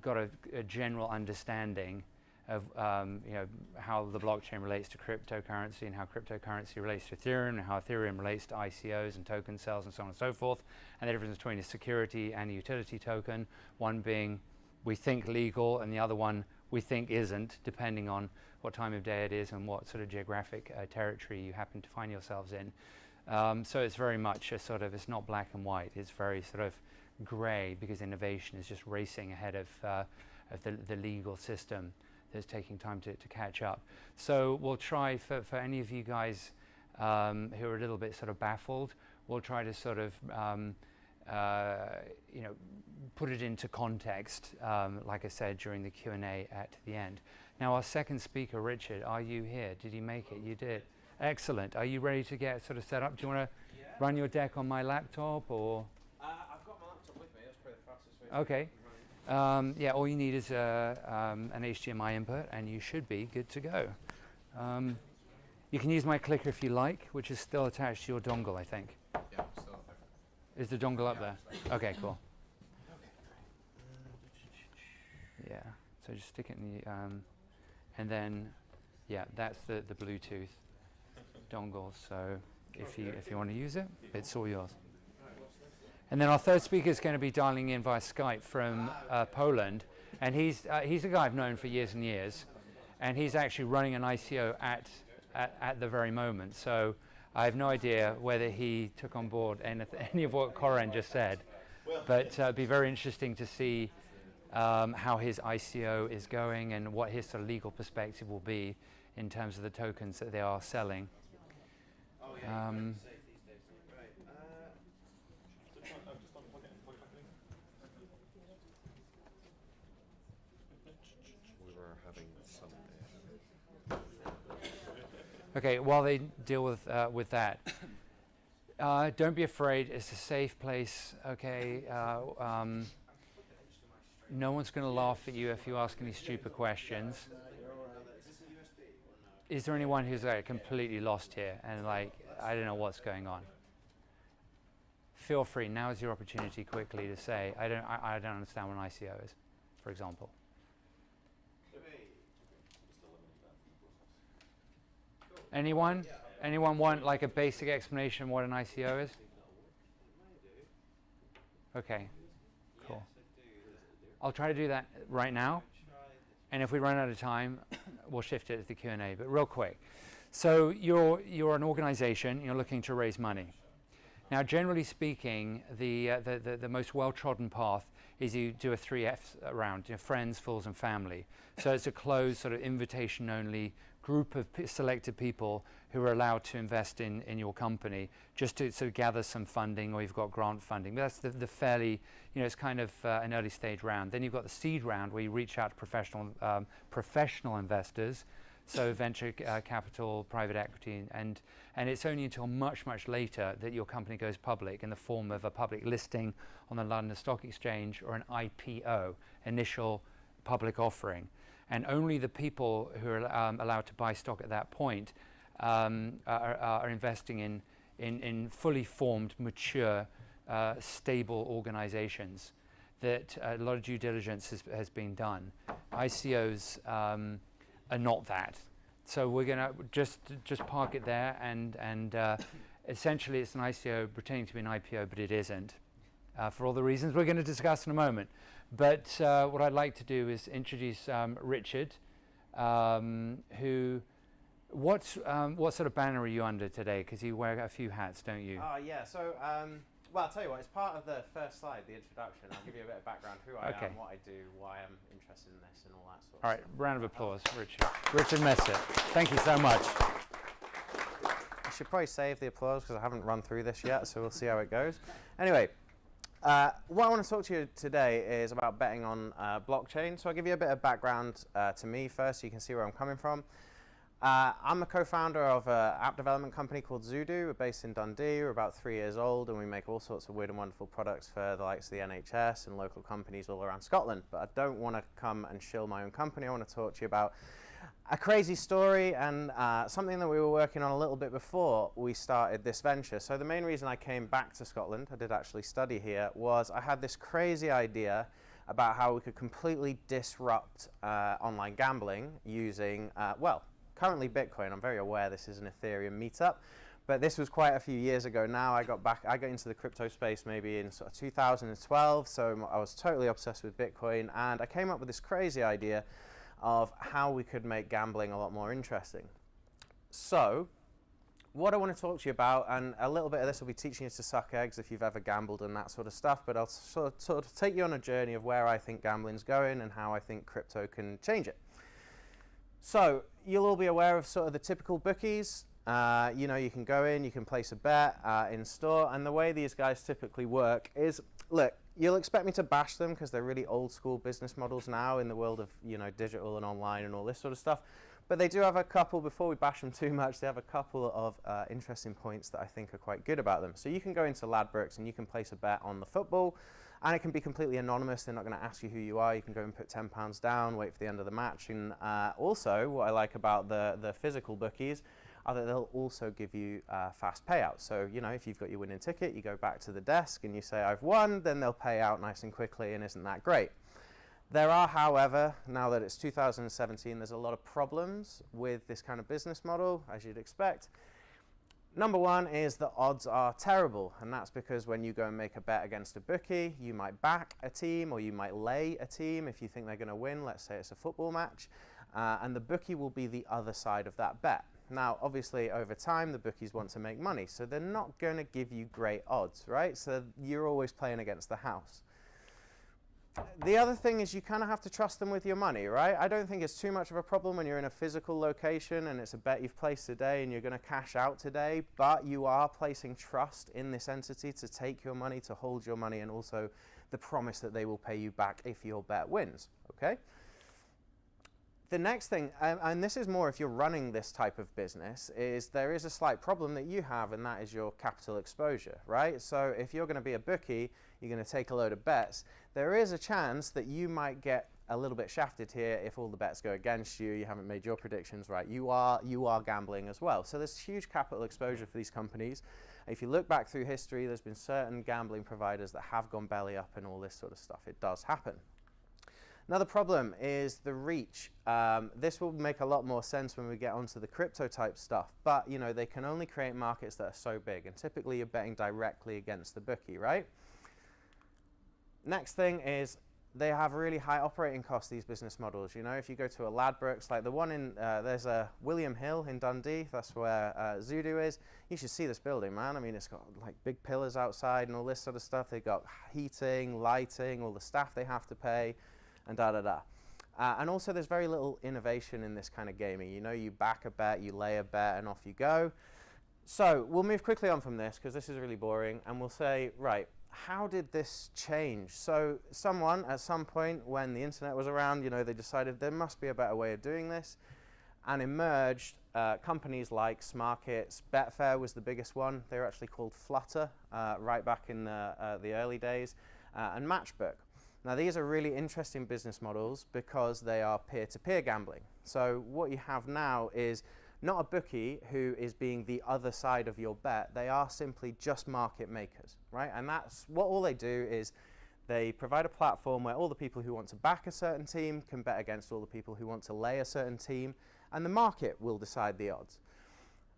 got a general understanding of how the blockchain relates to cryptocurrency and how cryptocurrency relates to Ethereum and how Ethereum relates to ICOs and token sales and so on and so forth, and the difference between a security and a utility token, one being we think legal and the other one we think isn't, depending on what time of day it is and what sort of geographic territory you happen to find yourselves in. So it's very much a sort of, it's not black and white, it's very sort of grey, because innovation is just racing ahead of the legal system that's taking time to catch up. So we'll try, for any of you guys who are a little bit sort of baffled, we'll try to sort of put it into context, like I said, during the Q&A at the end. Now our second speaker, Richard, are you here? Did you make it? You did. Excellent. Are you ready to get sort of set up? Do you want to run your deck on my laptop, or?
I've got my laptop with me. That's probably the fastest way.
Okay. Yeah, all you need is an HDMI input, and you should be good to go. You can use my clicker if you like, which is still attached to your dongle, I think.
Yeah, still up there.
Is the dongle up there? Okay, cool. Yeah, so just stick it in the, and then, yeah, that's the Bluetooth dongle. So if you want to use it, it's all yours. And then our third speaker is going to be dialing in via Skype from Poland, and he's a guy I've known for years and years, and he's actually running an ICO at the very moment. So I have no idea whether he took on board any of what Coran just said, but it'd be very interesting to see how his ICO is going and what his sort of legal perspective will be in terms of the tokens that they are selling. Okay, while they deal with that, don't be afraid. It's a safe place. Okay, no one's going to laugh at you if you ask any stupid questions. Is there anyone who's like completely lost here and like, I don't know what's going on? Feel free. Now is your opportunity quickly to say, I don't understand what an ICO is, for example. Anyone? Anyone want like a basic explanation of what an ICO is? Okay, cool. I'll try to do that right now, and if we run out of time, we'll shift it to the Q&A, but real quick. So you're an organization, you're looking to raise money. Now, generally speaking, the most well-trodden path is you do a 3Fs round, friends, fools, and family. So it's a closed sort of invitation-only group of selected people who are allowed to invest in your company just to sort of gather some funding, or you've got grant funding. But that's the fairly, it's kind of an early stage round. Then you've got the seed round where you reach out to professional investors, so venture capital, private equity, and it's only until much, much later that your company goes public in the form of a public listing on the London Stock Exchange or an IPO, initial public offering. And only the people who are allowed to buy stock at that point are investing in fully formed, mature, stable organizations that a lot of due diligence has been done. ICOs are not that. So we're going to just park it there, and essentially it's an ICO pretending to be an IPO, but it isn't, for all the reasons we're going to discuss in a moment. But what I'd like to do is introduce Richard, who, what sort of banner are you under today? Because you wear a few hats, don't you?
Yeah, so, well, I'll tell you what, it's part of the first slide, the introduction. I'll give you a bit of background, who I am, what I do, why I'm interested in this, and all that sort of stuff.
All right, round of applause, Richard. Richard Messett, thank you so much.
I should probably save the applause because I haven't run through this yet, so we'll see how it goes. Anyway. What I want to talk to you today is about betting on blockchain. So I'll give you a bit of background to me first so you can see where I'm coming from. I'm a co-founder of an app development company called Zudu. We're based in Dundee. We're about 3 years old, and we make all sorts of weird and wonderful products for the likes of the NHS and local companies all around Scotland. But I don't want to come and shill my own company. I want to talk to you about a crazy story and something that we were working on a little bit before we started this venture. So the main reason I came back to Scotland, I did actually study here, was I had this crazy idea about how we could completely disrupt online gambling using, well, currently Bitcoin. I'm very aware this is an Ethereum meetup, but this was quite a few years ago now. I got into the crypto space maybe in sort of 2012, so I was totally obsessed with Bitcoin, and I came up with this crazy idea of how we could make gambling a lot more interesting. So what I want to talk to you about, and a little bit of this will be teaching you to suck eggs if you've ever gambled and that sort of stuff, but I'll sort of take you on a journey of where I think gambling's going and how I think crypto can change it. So you'll all be aware of sort of the typical bookies. You know, you can go in, you can place a bet in store, and the way these guys typically work is, look, you'll expect me to bash them because they're really old school business models now in the world of, you know, digital and online and all this sort of stuff. But they do have a couple, before we bash them too much, they have a couple of interesting points that I think are quite good about them. So you can go into Ladbrokes and you can place a bet on the football, and it can be completely anonymous. They're not going to ask you who you are. You can go and put £10 down, wait for the end of the match. And also, what I like about the physical bookies are that they'll also give you fast payouts. So, you know, if you've got your winning ticket, you go back to the desk and you say, I've won, then they'll pay out nice and quickly, and isn't that great? There are, however, now that it's 2017, there's a lot of problems with this kind of business model, as you'd expect. Number one is the odds are terrible, and that's because when you go and make a bet against a bookie, you might back a team or you might lay a team if you think they're going to win. Let's say it's a football match, and the bookie will be the other side of that bet. Now, obviously, over time, the bookies want to make money, so they're not going to give you great odds, right? So you're always playing against the house. The other thing is you kind of have to trust them with your money, right? I don't think it's too much of a problem when you're in a physical location and it's a bet you've placed today and you're going to cash out today, but you are placing trust in this entity to take your money, to hold your money, and also the promise that they will pay you back if your bet wins, okay? The next thing, and this is more if you're running this type of business, is there is a slight problem that you have, and that is your capital exposure, right? So if you're going to be a bookie, you're going to take a load of bets, there is a chance that you might get a little bit shafted here if all the bets go against you, you haven't made your predictions right. You are gambling as well. So there's huge capital exposure for these companies. If you look back through history, there's been certain gambling providers that have gone belly up and all this sort of stuff. It does happen. Another problem is the reach. This will make a lot more sense when we get onto the crypto type stuff, but you know, they can only create markets that are so big, and typically you're betting directly against the bookie, right? Next thing is they have really high operating costs, these business models. You know, if you go to a Ladbrokes, like the one in, there's a William Hill in Dundee, that's where Zudu is. You should see this building, man. I mean, it's got like big pillars outside and all this sort of stuff. They've got heating, lighting, all the staff they have to pay, and da-da-da. And also there's very little innovation in this kind of gaming. You know, you back a bet, you lay a bet, and off you go. So we'll move quickly on from this because this is really boring, and we'll say, right, how did this change? So someone at some point when the internet was around, you know, they decided there must be a better way of doing this, and emerged companies like Smarkets. Betfair was the biggest one. They were actually called Flutter right back in the early days, and Matchbook. Now these are really interesting business models because they are peer-to-peer gambling. So what you have now is not a bookie who is being the other side of your bet. They are simply just market makers, right? And that's what all they do is they provide a platform where all the people who want to back a certain team can bet against all the people who want to lay a certain team, and the market will decide the odds.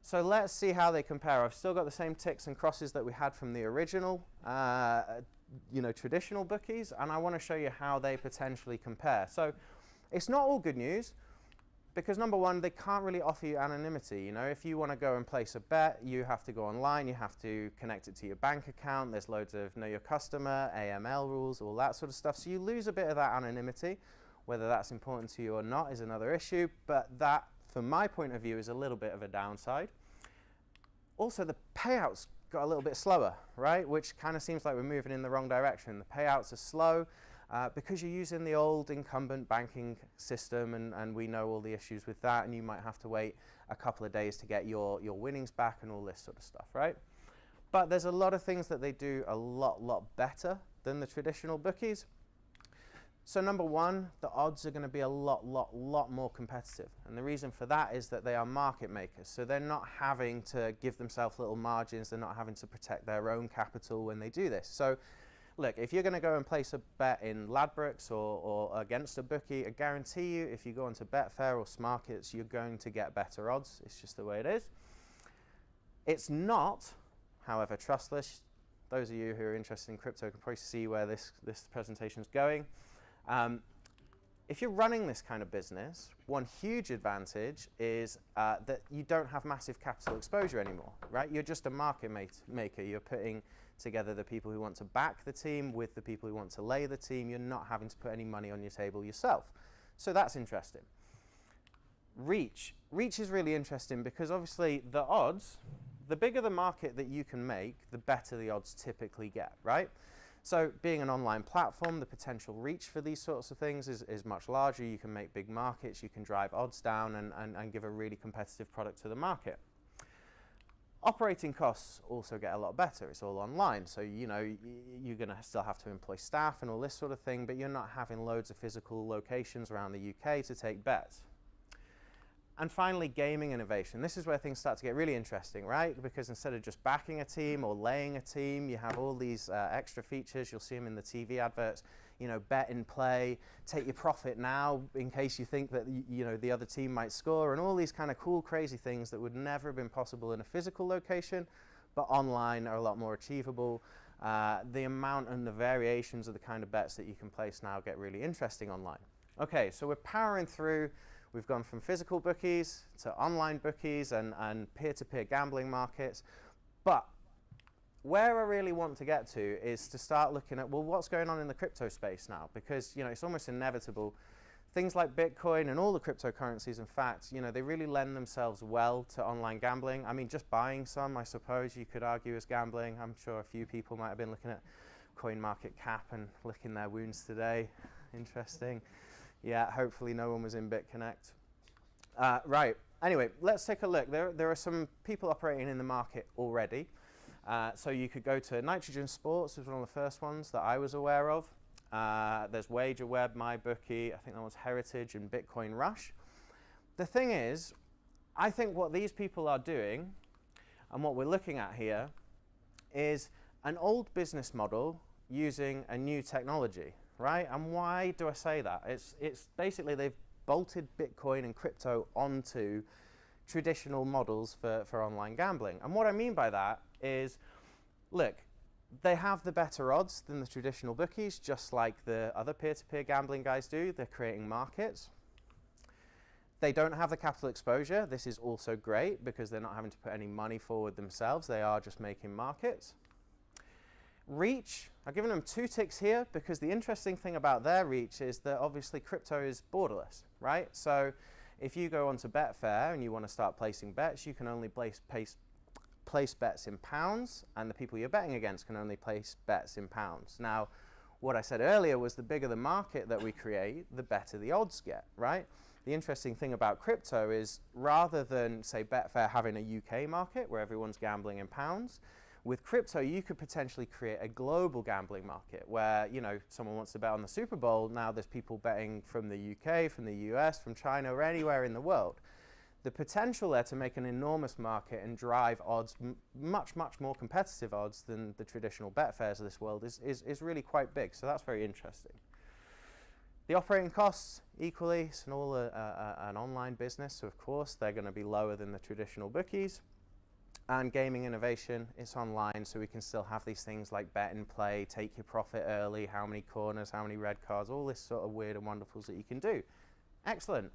So let's see how they compare. I've still got the same ticks and crosses that we had from the original you know, traditional bookies, and I want to show you how they potentially compare. So it's not all good news, because number one, they can't really offer you anonymity. You know, if you want to go and place a bet, you have to go online, you have to connect it to your bank account, there's loads of know your customer, AML rules, all that sort of stuff. So you lose a bit of that anonymity. Whether that's important to you or not is another issue, but that, from my point of view, is a little bit of a downside. Also, the payouts got a little bit slower, right? Which kind of seems like we're moving in the wrong direction. The payouts are slow because you're using the old incumbent banking system, and we know all the issues with that, and you might have to wait a couple of days to get your winnings back and all this sort of stuff, right? But there's a lot of things that they do a lot better than the traditional bookies. So number one, the odds are going to be a lot more competitive. And the reason for that is that they are market makers. So they're not having to give themselves little margins. They're not having to protect their own capital when they do this. So look, if you're going to go and place a bet in Ladbrokes or against a bookie, I guarantee you if you go onto Betfair or Smarkets, you're going to get better odds. It's just the way it is. It's not, however, trustless. Those of you who are interested in crypto can probably see where this presentation is going. If you're running this kind of business, one huge advantage is that you don't have massive capital exposure anymore, right? You're just a market maker. You're putting together the people who want to back the team with the people who want to lay the team. You're not having to put any money on your table yourself. So that's interesting. Reach. Reach is really interesting because obviously the odds, the bigger the market that you can make, the better the odds typically get, right? So being an online platform, the potential reach for these sorts of things is much larger. You can make big markets, you can drive odds down and give a really competitive product to the market. Operating costs also get a lot better. It's all online, so you know you're going to still have to employ staff and all this sort of thing, but you're not having loads of physical locations around the UK to take bets. And finally, gaming innovation. This is where things start to get really interesting, right? Because instead of just backing a team or laying a team, you have all these extra features. You'll see them in the TV adverts. You know, bet in play, take your profit now in case you think that you know the other team might score, and all these kind of cool, crazy things that would never have been possible in a physical location, but online are a lot more achievable. The amount and the variations of the kind of bets that you can place now get really interesting online. Okay, so we're powering through. We've gone from physical bookies to online bookies and peer-to-peer gambling markets. But where I really want to get to is to start looking at, well, what's going on in the crypto space now? Because, you know, it's almost inevitable. Things like Bitcoin and all the cryptocurrencies, in fact, you know, they really lend themselves well to online gambling. I mean, just buying some, I suppose you could argue is gambling. I'm sure a few people might have been looking at CoinMarketCap and licking their wounds today. Interesting. Yeah, hopefully no one was in BitConnect. Right, anyway, let's take a look. There are some people operating in the market already. So you could go to Nitrogen Sports, was one of the first ones that I was aware of. There's WagerWeb, MyBookie, I think that was Heritage, and Bitcoin Rush. The thing is, I think what these people are doing, and what we're looking at here, is an old business model using a new technology. Right? And why do I say that? It's basically they've bolted Bitcoin and crypto onto traditional models for online gambling. And what I mean by that is, look, they have the better odds than the traditional bookies, just like the other peer-to-peer gambling guys do. They're creating markets. They don't have the capital exposure. This is also great because they're not having to put any money forward themselves. They are just making markets. Reach, I've given them 2 ticks here because the interesting thing about their reach is that obviously crypto is borderless, right? So if you go onto Betfair and you want to start placing bets, you can only place bets in pounds, and the people you're betting against can only place bets in pounds. Now, what I said earlier was the bigger the market that we create, the better the odds get, right? The interesting thing about crypto is rather than, say, Betfair having a UK market where everyone's gambling in pounds, with crypto, you could potentially create a global gambling market where, you know, someone wants to bet on the Super Bowl. Now there's people betting from the UK, from the US, from China, or anywhere in the world. The potential there to make an enormous market and drive odds, much, much more competitive odds than the traditional Betfairs of this world is really quite big. So that's very interesting. The operating costs, equally, it's an online business, so of course they're going to be lower than the traditional bookies. And gaming innovation, it's online, so we can still have these things like bet and play, take your profit early, how many corners, how many red cards, all this sort of weird and wonderfuls that you can do. Excellent.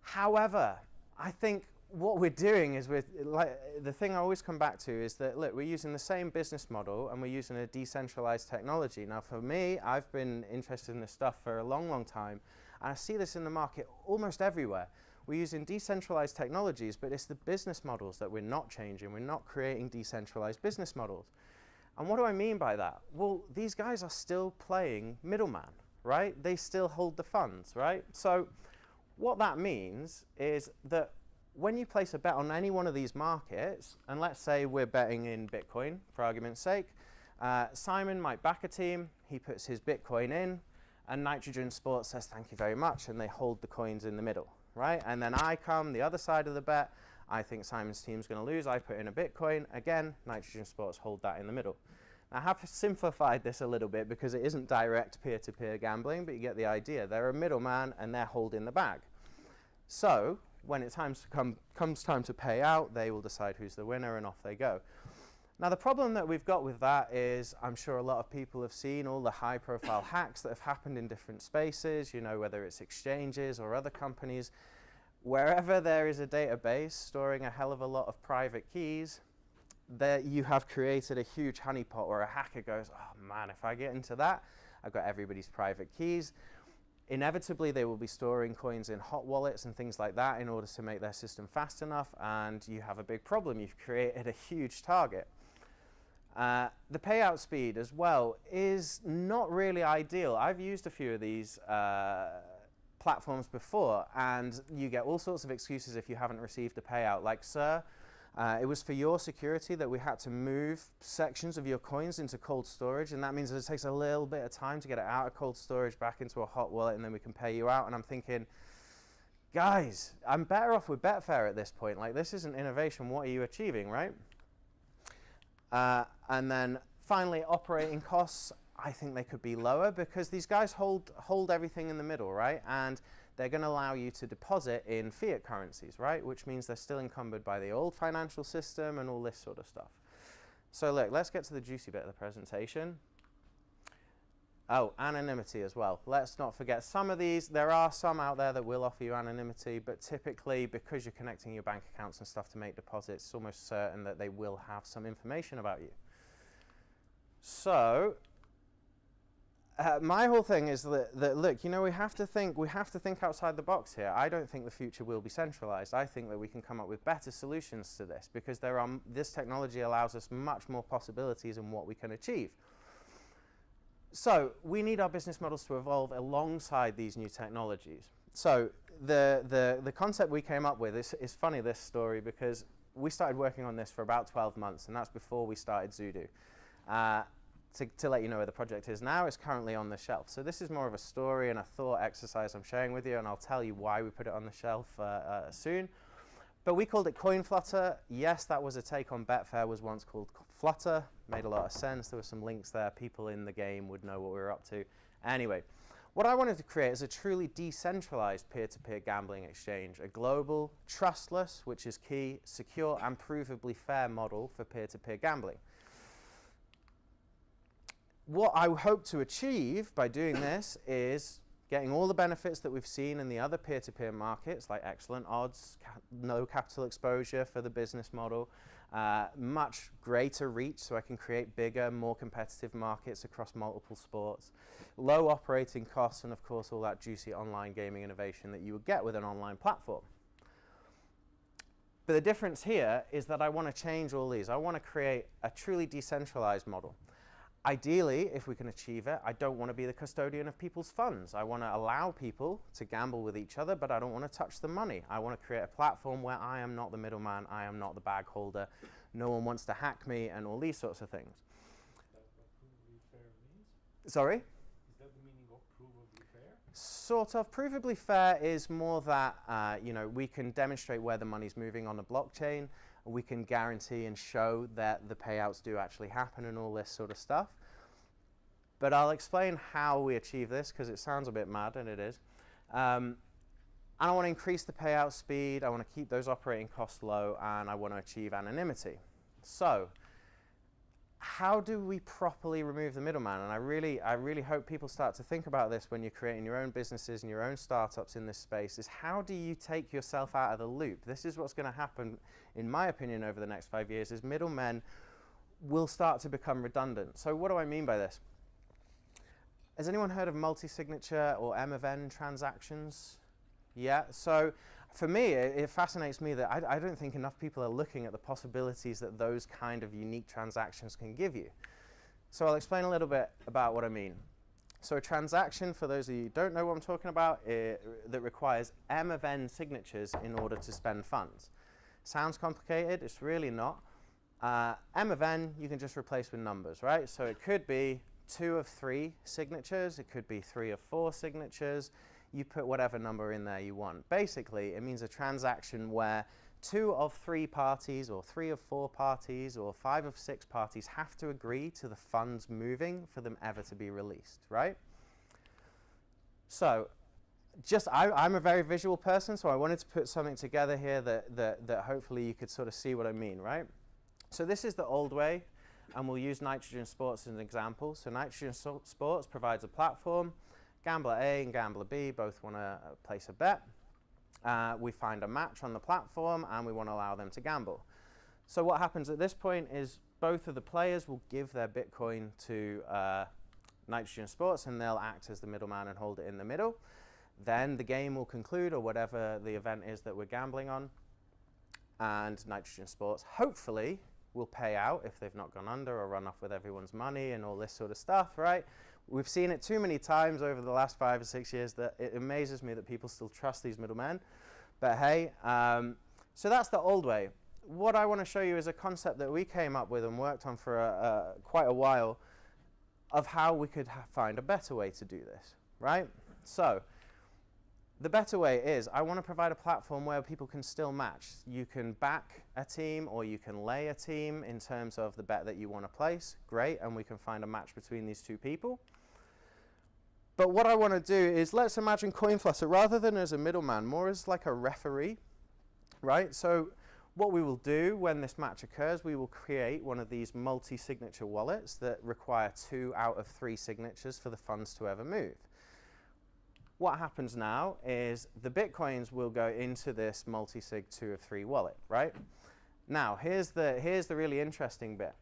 However, I think what we're doing is the thing I always come back to is that, look, we're using the same business model and we're using a decentralized technology. Now, for me, I've been interested in this stuff for a long, long time, and I see this in the market almost everywhere. We're using decentralized technologies, but it's the business models that we're not changing. We're not creating decentralized business models. And what do I mean by that? Well, these guys are still playing middleman, right? They still hold the funds, right? So what that means is that when you place a bet on any one of these markets, and let's say we're betting in Bitcoin, for argument's sake, Simon might back a team, he puts his Bitcoin in, and Nitrogen Sports says, thank you very much, and they hold the coins in the middle. Right? And then I come the other side of the bet. I think Simon's team's going to lose. I put in a Bitcoin. Again, Nitrogen Sports hold that in the middle. I have simplified this a little bit because it isn't direct peer-to-peer gambling, but you get the idea. They're a middleman and they're holding the bag. So when it comes time to pay out, they will decide who's the winner and off they go. Now the problem that we've got with that is, I'm sure a lot of people have seen all the high-profile hacks that have happened in different spaces, you know, whether it's exchanges or other companies. Wherever there is a database storing a hell of a lot of private keys, there you have created a huge honeypot where a hacker goes, oh man, if I get into that, I've got everybody's private keys. Inevitably, they will be storing coins in hot wallets and things like that in order to make their system fast enough, and you have a big problem. You've created a huge target. The payout speed as well is not really ideal. I've used a few of these platforms before, and you get all sorts of excuses if you haven't received a payout. Like, sir, it was for your security that we had to move sections of your coins into cold storage, and that means that it takes a little bit of time to get it out of cold storage back into a hot wallet, and then we can pay you out. And I'm thinking, guys, I'm better off with Betfair at this point. Like, this isn't innovation. What are you achieving, right? And then finally, operating costs, I think they could be lower because these guys hold everything in the middle, right? And they're going to allow you to deposit in fiat currencies, right? Which means they're still encumbered by the old financial system and all this sort of stuff. So look, let's get to the juicy bit of the presentation. Oh, anonymity as well. Let's not forget some of these. There are some out there that will offer you anonymity, but typically because you're connecting your bank accounts and stuff to make deposits, it's almost certain that they will have some information about you. So my whole thing is that look, you know, we have to think outside the box here. I don't think the future will be centralized. I think that we can come up with better solutions to this because this technology allows us much more possibilities in what we can achieve. So we need our business models to evolve alongside these new technologies. So the concept we came up with is funny, this story, because we started working on this for about 12 months, and that's before we started Zudu. To let you know where the project is now, it's currently on the shelf. So this is more of a story and a thought exercise I'm sharing with you, and I'll tell you why we put it on the shelf soon. But we called it Coin Flutter. Yes, that was a take on Betfair, was once called Flutter. Made a lot of sense. There were some links there. People in the game would know what we were up to. Anyway, what I wanted to create is a truly decentralized peer-to-peer gambling exchange, a global, trustless, which is key, secure and provably fair model for peer-to-peer gambling. What I hope to achieve by doing this is getting all the benefits that we've seen in the other peer-to-peer markets, like excellent odds, no capital exposure for the business model, much greater reach so I can create bigger, more competitive markets across multiple sports, low operating costs, and of course all that juicy online gaming innovation that you would get with an online platform. But the difference here is that I want to change all these. I want to create a truly decentralized model. Ideally, if we can achieve it, I don't want to be the custodian of people's funds. I want to allow people to gamble with each other, but I don't want to touch the money. I want to create a platform where I am not the middleman, I am not the bag holder, no one wants to hack me, and all these sorts of things.
Is that what provably fair means?
Sorry?
Is that the meaning of provably fair?
Sort of. Provably fair is more that you know, we can demonstrate where the money's moving on the blockchain. We can guarantee and show that the payouts do actually happen and all this sort of stuff. But I'll explain how we achieve this because it sounds a bit mad, and it is. And I want to increase the payout speed, I want to keep those operating costs low, and I want to achieve anonymity. So how do we properly remove the middleman? And I really hope people start to think about this when you're creating your own businesses and your own startups in this space, is how do you take yourself out of the loop? This is what's going to happen, in my opinion, over the next 5 years, is middlemen will start to become redundant. So what do I mean by this? Has anyone heard of multi-signature or M of N transactions? Yeah, so for me, it fascinates me that I don't think enough people are looking at the possibilities that those kind of unique transactions can give you. So I'll explain a little bit about what I mean. So a transaction, for those of you who don't know what I'm talking about, that requires M of N signatures in order to spend funds. Sounds complicated, it's really not. M of N you can just replace with numbers, right? So it could be 2 of 3 signatures, it could be 3 of 4 signatures. You put whatever number in there you want. Basically, it means a transaction where 2 of 3 parties or 3 of 4 parties or 5 of 6 parties have to agree to the funds moving for them ever to be released, right? So I'm a very visual person, so I wanted to put something together here that hopefully you could sort of see what I mean, right? So this is the old way, and we'll use Nitrogen Sports as an example. So Nitrogen Sports provides a platform. Gambler A and Gambler B both want to place a bet. We find a match on the platform, and we want to allow them to gamble. So what happens at this point is both of the players will give their Bitcoin to Nitrogen Sports, and they'll act as the middleman and hold it in the middle. Then the game will conclude, or whatever the event is that we're gambling on, and Nitrogen Sports hopefully will pay out if they've not gone under or run off with everyone's money and all this sort of stuff, right? We've seen it too many times over the last 5 or 6 years that it amazes me that people still trust these middlemen. But hey, so that's the old way. What I want to show you is a concept that we came up with and worked on for quite a while of how we could find a better way to do this, right? So the better way is I want to provide a platform where people can still match. You can back a team or you can lay a team in terms of the bet that you want to place. Great, and we can find a match between these two people. But what I want to do is, let's imagine CoinFlutter rather than as a middleman, more as like a referee, right? So what we will do when this match occurs, we will create one of these multi-signature wallets that require 2 out of 3 signatures for the funds to ever move. What happens now is the Bitcoins will go into this multi-sig 2 of 3 wallet, right? Now, here's the really interesting bit.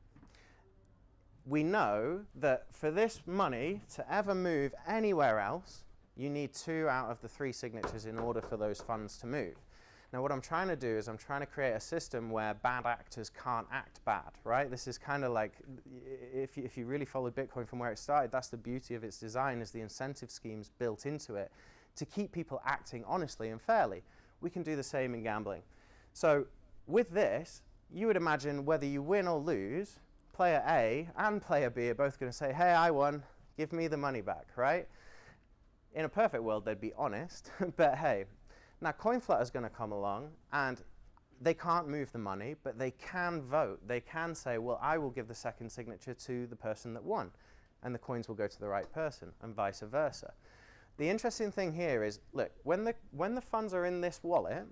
We know that for this money to ever move anywhere else, you need 2 out of the 3 signatures in order for those funds to move. Now, what I'm trying to do is I'm trying to create a system where bad actors can't act bad, right? This is kind of like, if you really followed Bitcoin from where it started, that's the beauty of its design, is the incentive schemes built into it to keep people acting honestly and fairly. We can do the same in gambling. So with this, you would imagine whether you win or lose, player A and player B are both going to say, hey, I won, give me the money back, right? In a perfect world, they'd be honest, but hey. Now, CoinFlutter is going to come along, and they can't move the money, but they can vote. They can say, well, I will give the second signature to the person that won, and the coins will go to the right person, and vice versa. The interesting thing here is, look, when the funds are in this wallet,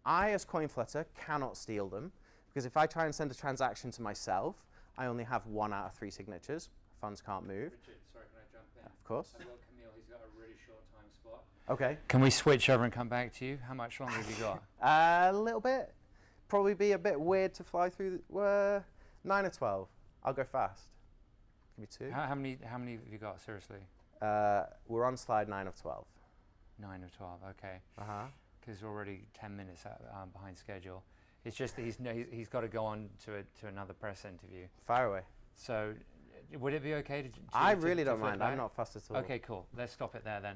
I, as CoinFlutter, cannot steal them, because if I try and send a transaction to myself, I only have 1 out of 3 signatures. Funds can't move.
Richard, sorry, can I jump in?
Of course.
I've got Camille, he's got a really short time spot.
Okay.
Can we switch over and come back to you? How much longer have you got?
A little bit. Probably be a bit weird to fly through. 9 or 12. I'll go fast. Give me 2.
How many have you got, seriously?
We're on slide 9 of 12.
9 or 12, okay.
Uh-huh.
Because we're already 10 minutes behind schedule. It's just that he's got to go on to another press interview.
Fire away.
So would it be okay to
I really don't
flip
mind.
back?
I'm not fussed at all.
Okay, cool. Let's stop it there then.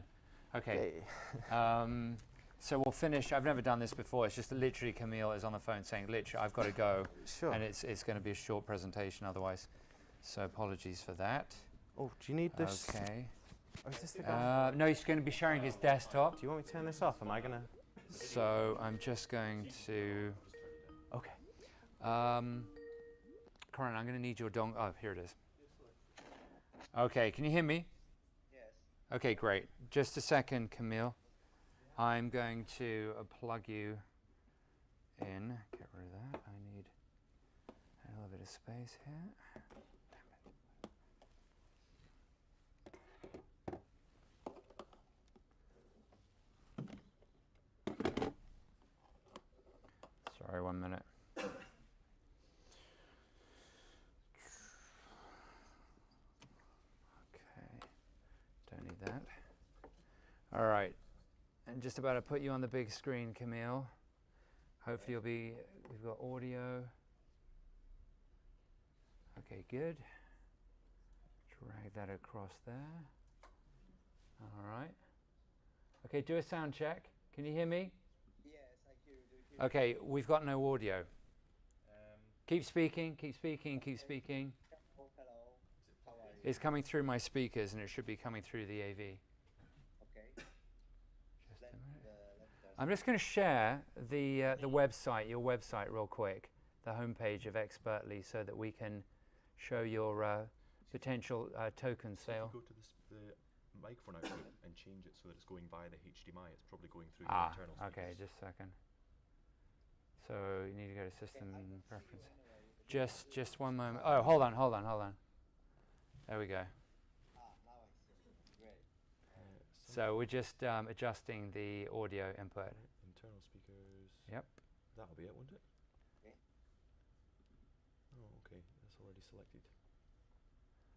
Okay.
Okay.
So we'll finish. I've never done this before. It's just literally Camille is on the phone saying, literally, I've got to go.
Sure.
And it's going to be a short presentation otherwise. So apologies for that.
Oh, do you need this?
Okay.
Oh, is this the guy?
No, he's going to be sharing his desktop.
Do you want me to turn this off? Am I going to?
So I'm just going to...
Okay.
Corin, I'm going to need your dong... Oh, here it is. Okay, can you hear me?
Yes.
Okay, great. Just a second, Camille. I'm going to plug you in. Get rid of that. I need a little bit of space here. Sorry, 1 minute. Don't need that. All right, and just about to put you on the big screen, Camille. Hopefully we've got audio. Okay, good. Drag that across there. All right. Okay, do a sound check. Can you hear me?
Yes, I hear you. Do you hear
Okay, we've got no audio. Keep speaking, keep speaking, keep speaking.
me? Oh, hello. How are you?
It's coming through my speakers and it should be coming through the AV.
Okay.
Just a
Let,
minute.
let
I'm just going to share the website, your website, real quick, the homepage of Expertly, so that we can show your potential token sale.
If you go to the microphone output and change it so that it's going via the HDMI, it's probably going through your internal speakers.
Okay, just a second. So you need to go to system preferences. Just one moment. Oh, hold on. There we go. So we're just adjusting the audio input.
Internal speakers.
Yep.
That'll be it, won't it?
Okay.
Oh, okay. That's already selected.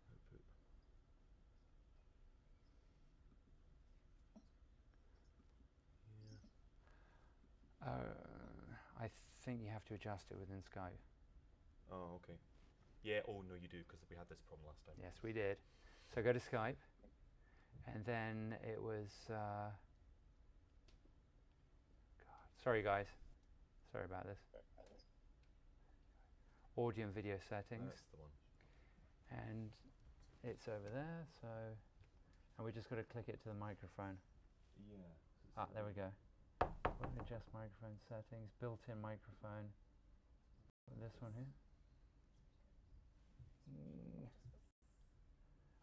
Output.
I think you have to adjust it within Skype.
Oh, okay. Yeah, oh no you do, because we had this problem last time.
Yes, we did. So go to Skype, and then it was, God, sorry guys, sorry about this. Audio and video settings.
That's the one.
And it's over there, so, and we just got to click it to the microphone.
Yeah.
There we go. Adjust microphone settings, built-in microphone. This one here.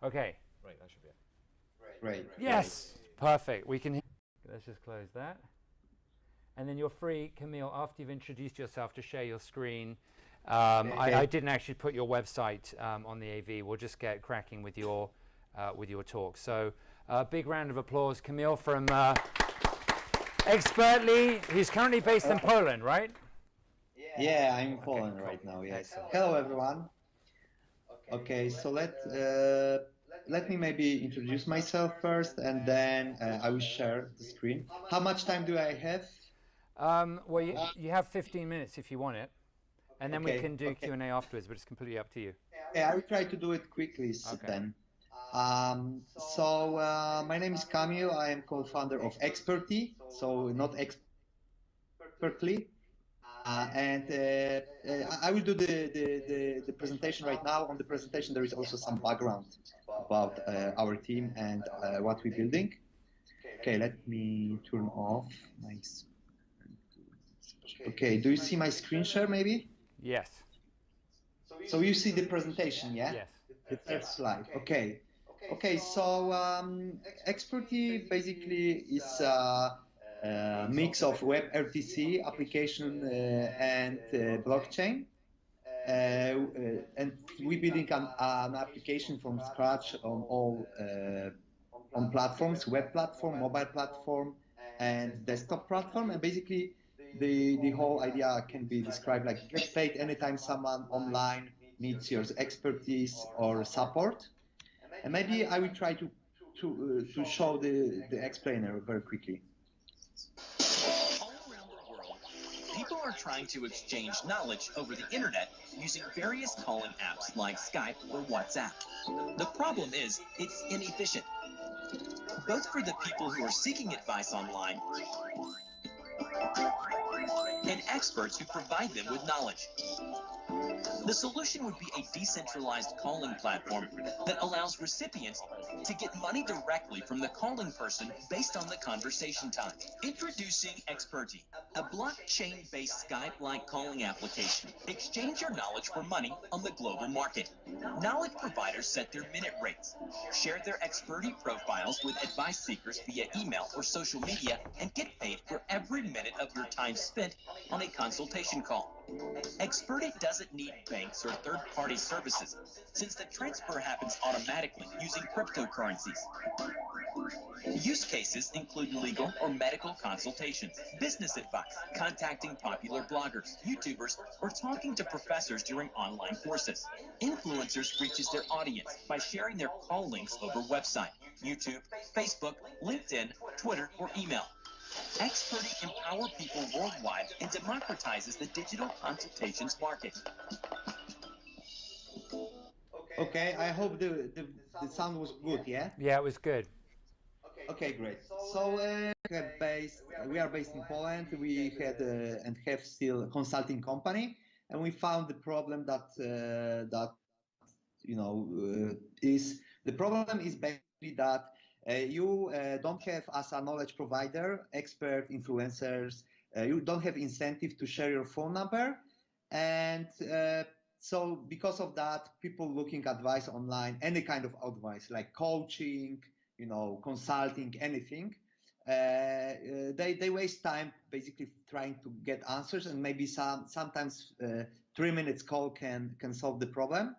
Okay.
Right, that should be it.
Great.
Yes! Perfect. We can. Let's just close that. And then you're free, Camille, after you've introduced yourself, to share your screen. I didn't actually put your website on the AV. We'll just get cracking with your talk. So, big round of applause, Camille from Expertly. He's currently based in Poland, right?
Yeah, I'm in Poland right now. Yes.
Excellent.
Hello, everyone. Okay, so let me maybe introduce myself first, and then I will share the screen. How much time do I have?
Well, you have 15 minutes if you want it, and then we can do Q&A afterwards, but it's completely up to you.
Yeah, I will try to do it quickly then. My name is Kamil. I am co-founder of Experty, so not Expertly. I will do the presentation right now. On the presentation, there is also some background about our team and what we're building. Okay, let me turn off my. Okay, do you see my screen share maybe?
Yes.
So you see the presentation, yeah?
Yes.
The first slide. Okay. Okay, so Experty basically is a mix of WebRTC application and blockchain. And we're building an application from scratch on all on platforms, web platform, mobile platform, and desktop platform. And basically, the whole idea can be described like get paid anytime someone online needs your expertise or support. And maybe I will try to show the explainer very quickly.
All around the world, people are trying to exchange knowledge over the internet using various calling apps like Skype or WhatsApp. The problem is, it's inefficient, both for the people who are seeking advice online and experts who provide them with knowledge. The solution would be a decentralized calling platform that allows recipients to get money directly from the calling person based on the conversation time. Introducing Experty, a blockchain-based Skype-like calling application. Exchange your knowledge for money on the global market. Knowledge providers set their minute rates, share their Experty profiles with advice seekers via email or social media, and get paid for every minute of your time spent on a consultation call. Experty doesn't need banks or third-party services, since the transfer happens automatically using cryptocurrencies. Use cases include legal or medical consultations, business advice, contacting popular bloggers, YouTubers, or talking to professors during online courses. Influencers reaches their audience by sharing their call links over website, YouTube, Facebook, LinkedIn, Twitter, or email. Experty empower people worldwide and democratizes the digital consultations market.
Okay, I hope the sound was good, yeah?
Yeah, it was good.
Okay, great. So we are based in Poland. We had and have still a consulting company, and we found the problem that is the problem is basically that You don't have, as a knowledge provider, expert, influencers, you don't have incentive to share your phone number. And so because of that, people looking advice online, any kind of advice like coaching, consulting, anything, they waste time basically trying to get answers, and maybe sometimes 3 minutes call can solve the problem.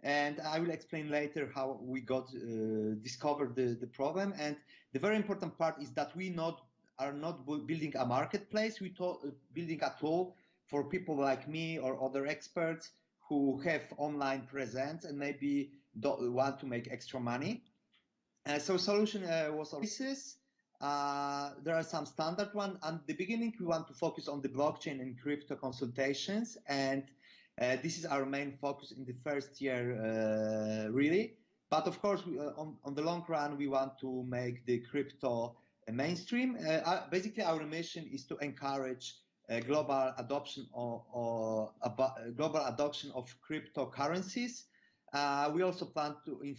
And I will explain later how we discovered the problem. And the very important part is that we are not building a marketplace. We building a tool for people like me or other experts who have online presence and maybe don't want to make extra money. So solution was on basis. There are some standard ones. At the beginning, we want to focus on the blockchain and crypto consultations, and this is our main focus in the first year, really. But of course, on the long run, we want to make the crypto mainstream. Basically, our mission is to encourage global adoption of cryptocurrencies. We also plan to in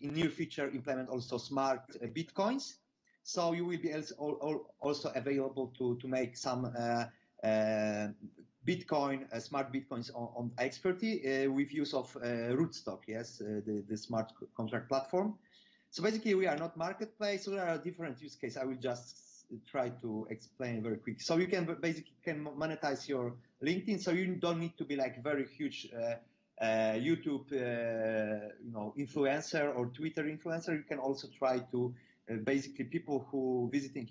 near future implement also smart bitcoins. So you will be also available to make some smart bitcoins on Experty with use of Rootstock, yes, the smart contract platform. So basically, we are not marketplace. So there are different use cases. I will just try to explain very quick. So you can monetize your LinkedIn. So you don't need to be like very huge YouTube, influencer or Twitter influencer. You can also try to basically people who visiting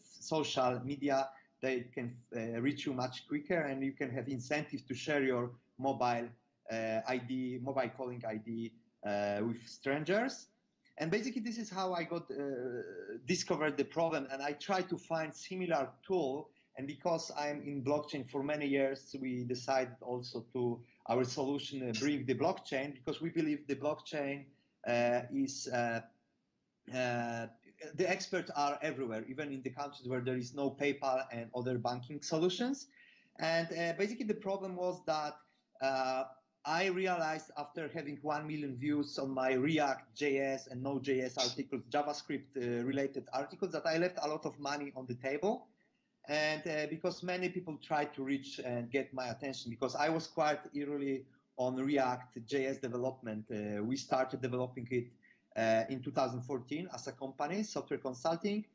social media, they can reach you much quicker, and you can have incentive to share your mobile calling ID with strangers. And basically, this is how I discovered the problem, and I tried to find similar tool. And because I'm in blockchain for many years, we decided also to our solution bring the blockchain, because we believe the blockchain is the experts are everywhere, even in the countries where there is no PayPal and other banking solutions. And basically, the problem was that I realized after having 1 million views on my React JS and Node.js articles, JavaScript related articles, that I left a lot of money on the table. And because many people tried to reach and get my attention, because I was quite early on React JS development. We started developing it in 2014 as a company, software consulting.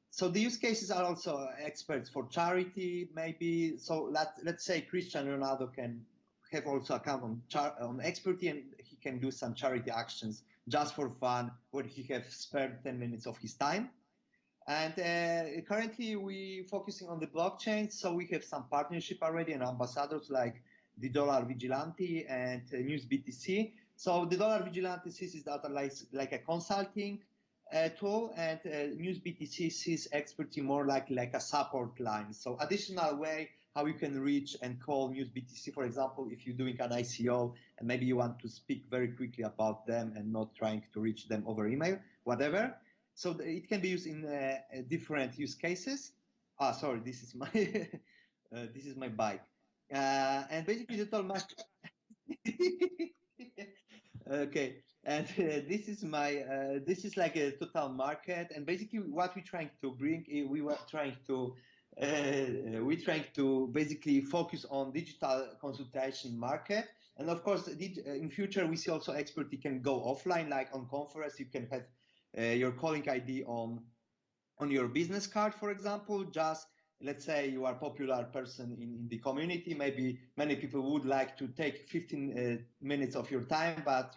So the use cases are also experts for charity, maybe. So let's say Cristiano Ronaldo can have also account on Experty, and he can do some charity actions just for fun, where he has spared 10 minutes of his time. And currently we focusing on the blockchain. So we have some partnership already and ambassadors like the Dollar Vigilante and NewsBTC. So the Dollar Vigilante sees data like a consulting tool, and NewsBTC sees Experty more like a support line. So additional way how you can reach and call NewsBTC, for example, if you're doing an ICO and maybe you want to speak very quickly about them and not trying to reach them over email, whatever. So it can be used in different use cases. Sorry, this is my this is my bike, and basically the total market. Okay, and this is like a total market, and basically what we're trying to bring, we're trying to basically focus on digital consultation market. And of course, in future we see also Experty can go offline, like on conference you can have your calling ID on your business card, for example. Just let's say you are a popular person in the community, maybe many people would like to take 15 minutes of your time, but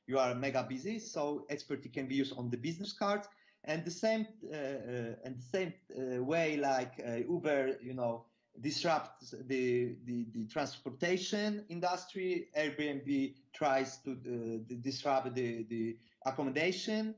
you are mega busy, so Experty can be used on the business card. And the same way like Uber disrupts the transportation industry, Airbnb tries to disrupt the accommodation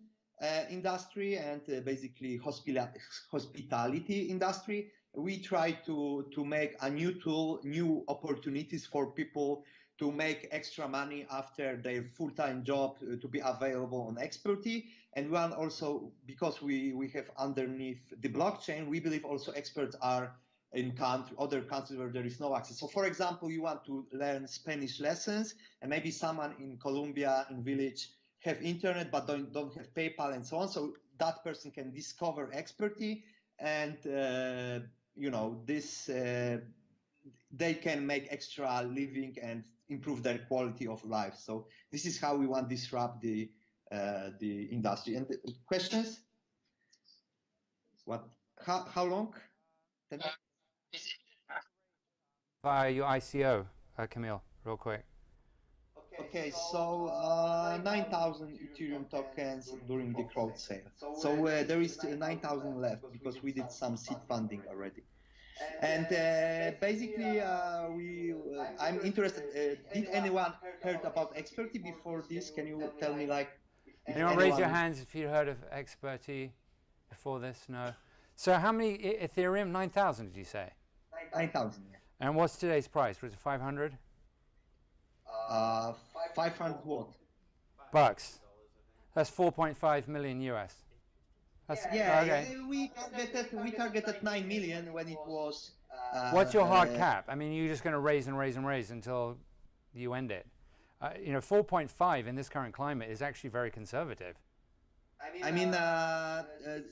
industry, and basically hospitality industry. We try to make a new tool, new opportunities for people to make extra money after their full-time job to be available on Experty. And one also, because we have underneath the blockchain, we believe also experts are in other countries where there is no access. So for example, you want to learn Spanish lessons, and maybe someone in Colombia, in village, have internet but don't have PayPal and so on. So that person can discover expertise, and this they can make extra living and improve their quality of life. So this is how we want to disrupt the industry. And the questions? What? How long?
Via your ICO, Camille, real quick.
Okay, so 9,000 Ethereum tokens during the crowd sale. So there is 9,000 left because we did some seed funding already. And basically, I'm interested. Did anyone heard about expertise before this? Can you tell me, like, if
Anyone raise your hands if you heard of expertise before this? No. So how many Ethereum? 9,000, did you say?
9,000.
And what's today's price? Was it 500?
500 what?
Bucks. That's 4.5 million US. That's, okay.
We targeted 9 million when it was.
What's your hard cap? I mean, you're just going to raise and raise and raise until you end it. 4.5 in this current climate is actually very conservative.
I mean,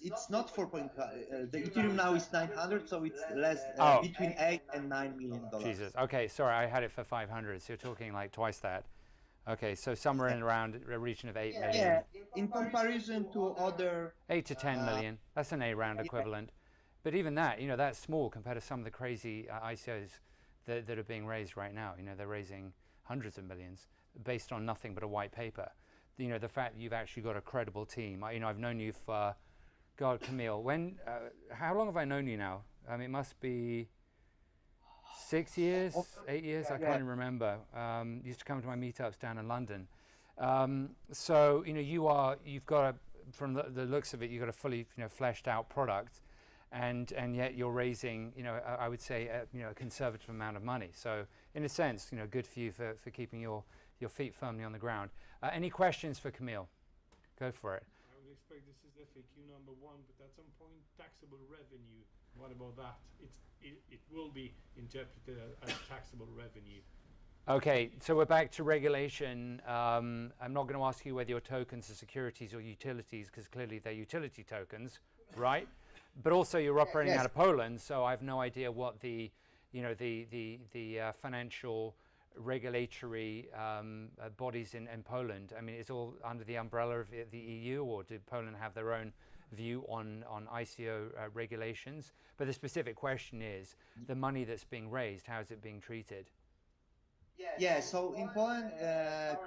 it's not 4.5. The Ethereum now is 900, so it's less between 8 and 9 million dollars.
Jesus. Okay, sorry, I had it for 500. So you're talking like twice that. Okay, so somewhere in around a region of 8 million.
Yeah, in comparison to other
8 to 10 million. That's an A-round equivalent. But even that, that's small compared to some of the crazy ICOs that are being raised right now. They're raising hundreds of millions based on nothing but a white paper. The fact that you've actually got a credible team. I've known you for, God, Camille, how long have I known you now? I mean, it must be 6 years, 8 years, I can't even remember. Used to come to my meetups down in London. So, you've got, from the looks of it, you've got a fully, fleshed out product, and yet you're raising, I would say, a conservative amount of money. So, in a sense, good for you for keeping your feet firmly on the ground. Any questions for Camille? Go for it.
I would expect this is FAQ number 1, but at some point, taxable revenue. What about that? It will be interpreted as taxable revenue.
Okay, so we're back to regulation. I'm not going to ask you whether your tokens are securities or utilities, because clearly they're utility tokens, right? But also you're operating out of Poland, so I have no idea what the financial regulatory bodies in Poland. I mean, it's all under the umbrella of the EU, or did Poland have their own view on ICO regulations? But the specific question is, the money that's being raised, how is it being treated?
Yeah, so in Poland,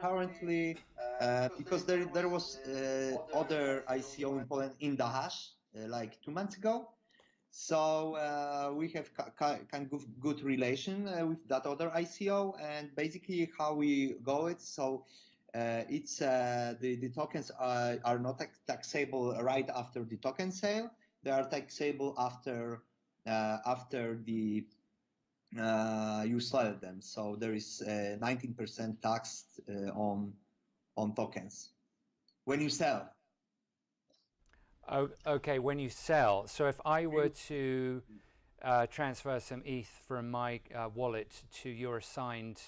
currently, because there was other ICO in Poland in the hash, like 2 months ago. So we have kind of good relation with that other ICO, and basically how we go it. So it's the tokens are not taxable right after the token sale. They are taxable after the you sell them. So there is 19% tax on tokens when you sell.
Oh, okay, when you sell. So if I were to transfer some ETH from my wallet to your assigned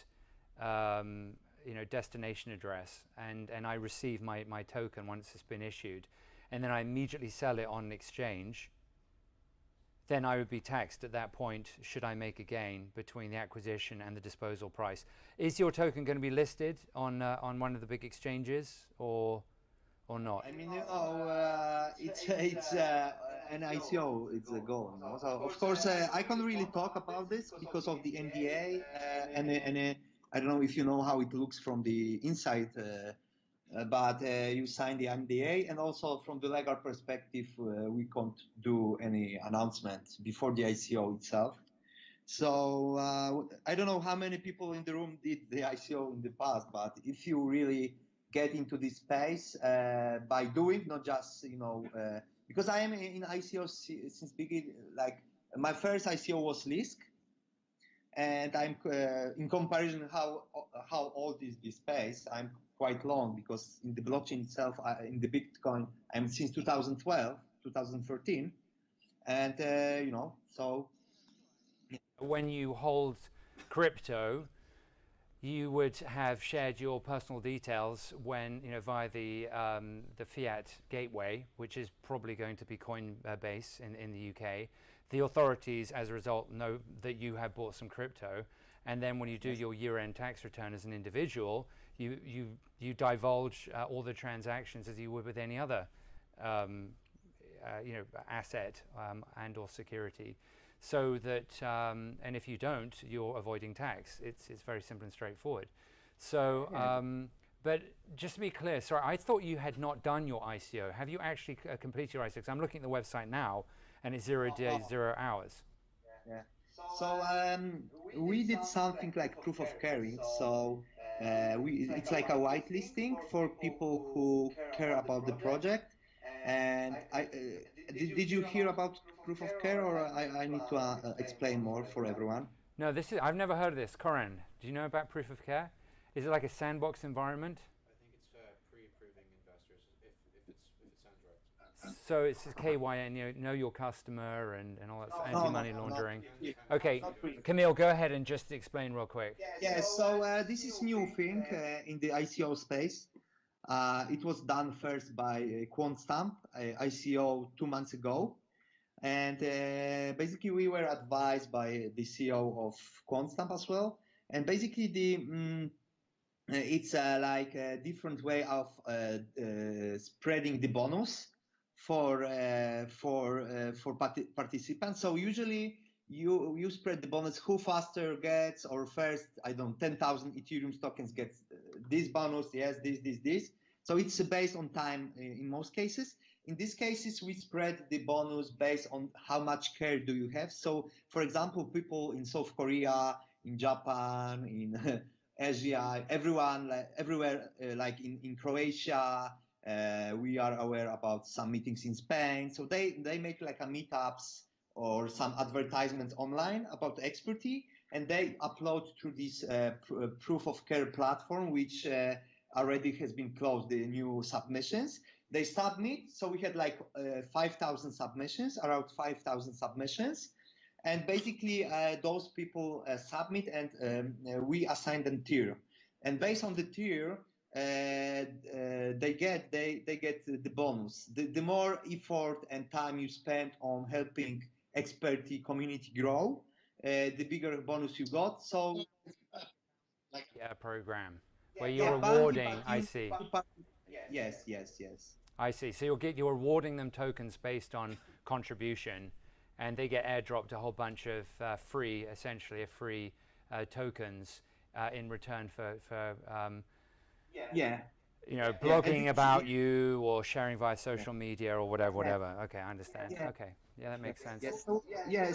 destination address, and I receive my token once it's been issued, and then I immediately sell it on an exchange, then I would be taxed at that point should I make a gain between the acquisition and the disposal price. Is your token going to be listed on one of the big exchanges, or not?
I mean, it's an ICO. It's a goal. No? So of course, I can't really talk about this because of the NDA, and I don't know if you know how it looks from the inside, but you sign the NDA, and also from the legal perspective, we can't do any announcement before the ICO itself. So I don't know how many people in the room did the ICO in the past, but if you really get into this space by doing, not just because I am in ICO since beginning. Like my first ICO was Lisk, and I'm in comparison how old is this space. I'm quite long because in the blockchain itself, in the Bitcoin, I'm since 2012, 2013, and so.
When you hold crypto, you would have shared your personal details when, via the fiat gateway, which is probably going to be Coinbase in the UK. The authorities, as a result, know that you have bought some crypto, and then when you do your year-end tax return as an individual, you divulge all the transactions as you would with any other asset and or security. So that, and if you don't, you're avoiding tax. It's very simple and straightforward. So, but just to be clear, sorry, I thought you had not done your ICO. Have you actually completed your ICO? Because I'm looking at the website now, and it's 0 days, 0 hours.
Yeah. So we did something like proof of caring. So it's like a whitelisting for people who care about the project. And did you hear about proof of care, or I need to explain more for everyone?
No, I've never heard of this. Corin, do you know about proof of care? Is it like a sandbox environment?
I think it's pre-approving investors, if it sounds right.
So it's KYN, know your customer and all that anti-money laundering. Okay, Camille, go ahead and just explain real quick.
Yeah, so this is new thing in the ICO space. It was done first by QuantStamp, ICO 2 months ago. And basically we were advised by the CEO of QuantStamp as well. And basically it's like a different way of spreading the bonus for participants. So usually you spread the bonus who faster gets, or first, 10,000 Ethereum tokens gets this bonus, yes, this. So it's based on time in most cases. In these cases, we spread the bonus based on how much care do you have. So, for example, people in South Korea, in Japan, in Asia, everywhere, like in Croatia, we are aware about some meetings in Spain. So they make like a meetups or some advertisements online about expertise, and they upload through this proof of care platform, which already has been closed, the new submissions. They submit, so we had like 5,000 submissions, around 5,000 submissions. And basically those people submit, and we assign them tier. And based on the tier, they get the bonus. The more effort and time you spend on helping expertise community grow, the bigger bonus you got. So,
a program where you're rewarding. I see.
Yes.
I see. So you're rewarding them tokens based on contribution, and they get airdropped a whole bunch of free tokens in return for blogging about you or sharing via social media or whatever. Okay, I understand. Okay, yeah, that makes sense.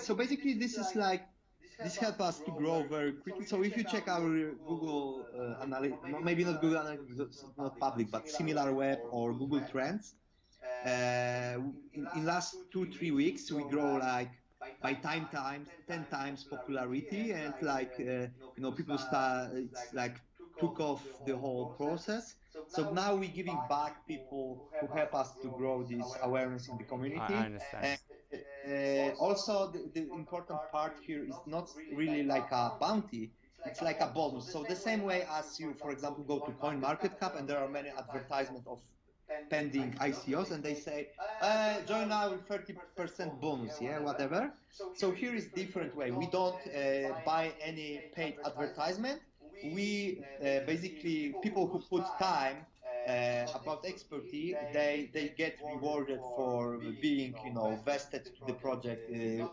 So basically this helps us to grow very quickly. So if you check our Google Analytics, maybe not Google Analytics, it's not public, but SimilarWeb or Google Trends, in last 2-3 weeks we grow like by 10 times popularity, and people start, it's like took off the whole process. So now we're giving back people who help us to grow this awareness in the community.
I understand.
Also, the important part here is not really like a bounty, it's like a bonus. So the same way as you, for example, go to CoinMarketCap and there are many advertisements of pending ICOs, and they say, join now with 30% bonus, whatever. So here is different way. We don't buy any paid advertisement. We basically, people who put time about expertise, they get rewarded for being, vested to the project,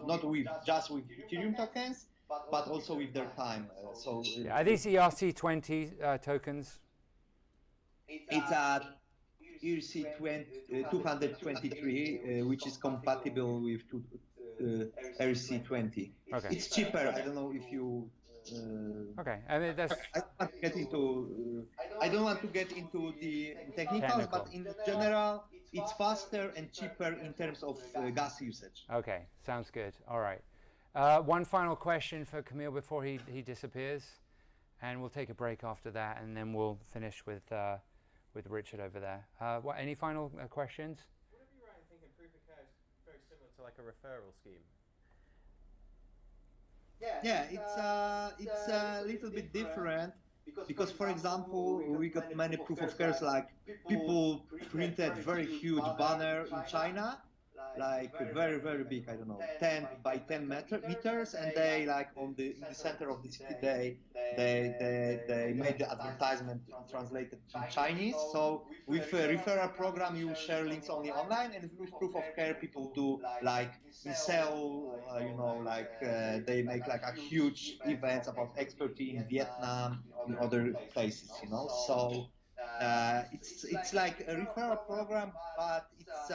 not just with Ethereum tokens, but also with their time.
Are these ERC20 tokens?
It's a ERC 223, which is compatible with ERC20.
Okay.
It's cheaper. I don't know if you.
Okay, I mean that's.
I don't want to get into the technicals, but in general, it's faster and cheaper in terms of gas usage.
Okay, sounds good. All right. One final question for Camille before he disappears, and we'll take a break after that, and then we'll finish with Richard over there. Any final questions?
Whatever you're right, I'm thinking proof of care is very similar to like a referral scheme.
Yeah, it's a little bit different. because for example, we got many proof of cares, like people printed very huge banner in China, like very very big, I don't know, 10 by 10 meters, and they like on the in the center of the city they made the advertisement translated in Chinese. So with a referral program you share links only online, and with proof of care people do like in sell, they make like a huge events about expertise in Vietnam, in other places, so it's like a referral program, but it's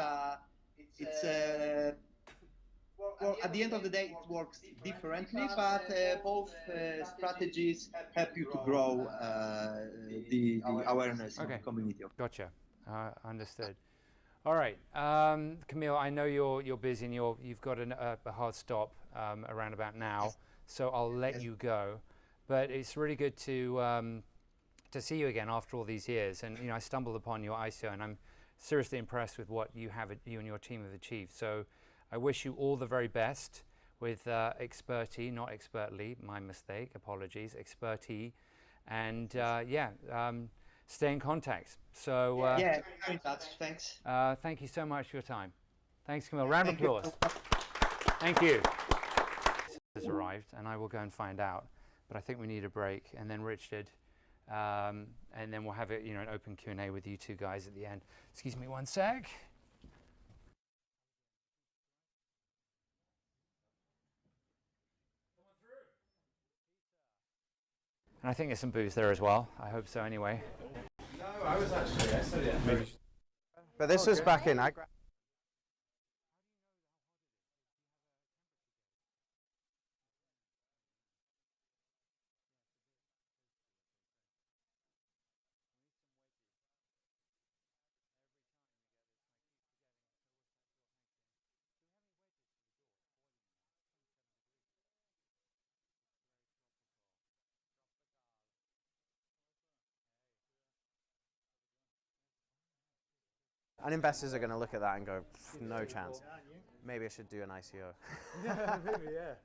well, at the end of the day, it works differently, but both strategies help you to grow the awareness in the community.
Gotcha. Understood. All right, Camille. I know you're busy and you've got a hard stop around about now, so I'll let you go. But it's really good to see you again after all these years. And I stumbled upon your ICO, and I'm seriously impressed with what you and your team have achieved. So I wish you all the very best with Expertee, not Expertly, my mistake, apologies, Expertee. And stay in contact. So
yeah, in touch. Thanks.
Thank you so much for your time. Thanks, Camille. Round of applause. Thank you. Has arrived, and I will go and find out. But I think we need a break, and then Richard, and then we'll have an open Q&A with you two guys at the end. Excuse me one sec. And I think there's some booze there as well. I hope so anyway.
No, I was actually yesterday. But this was back in... And investors are going to look at that and go, no chance. Maybe I should do an ICO.
Maybe, yeah.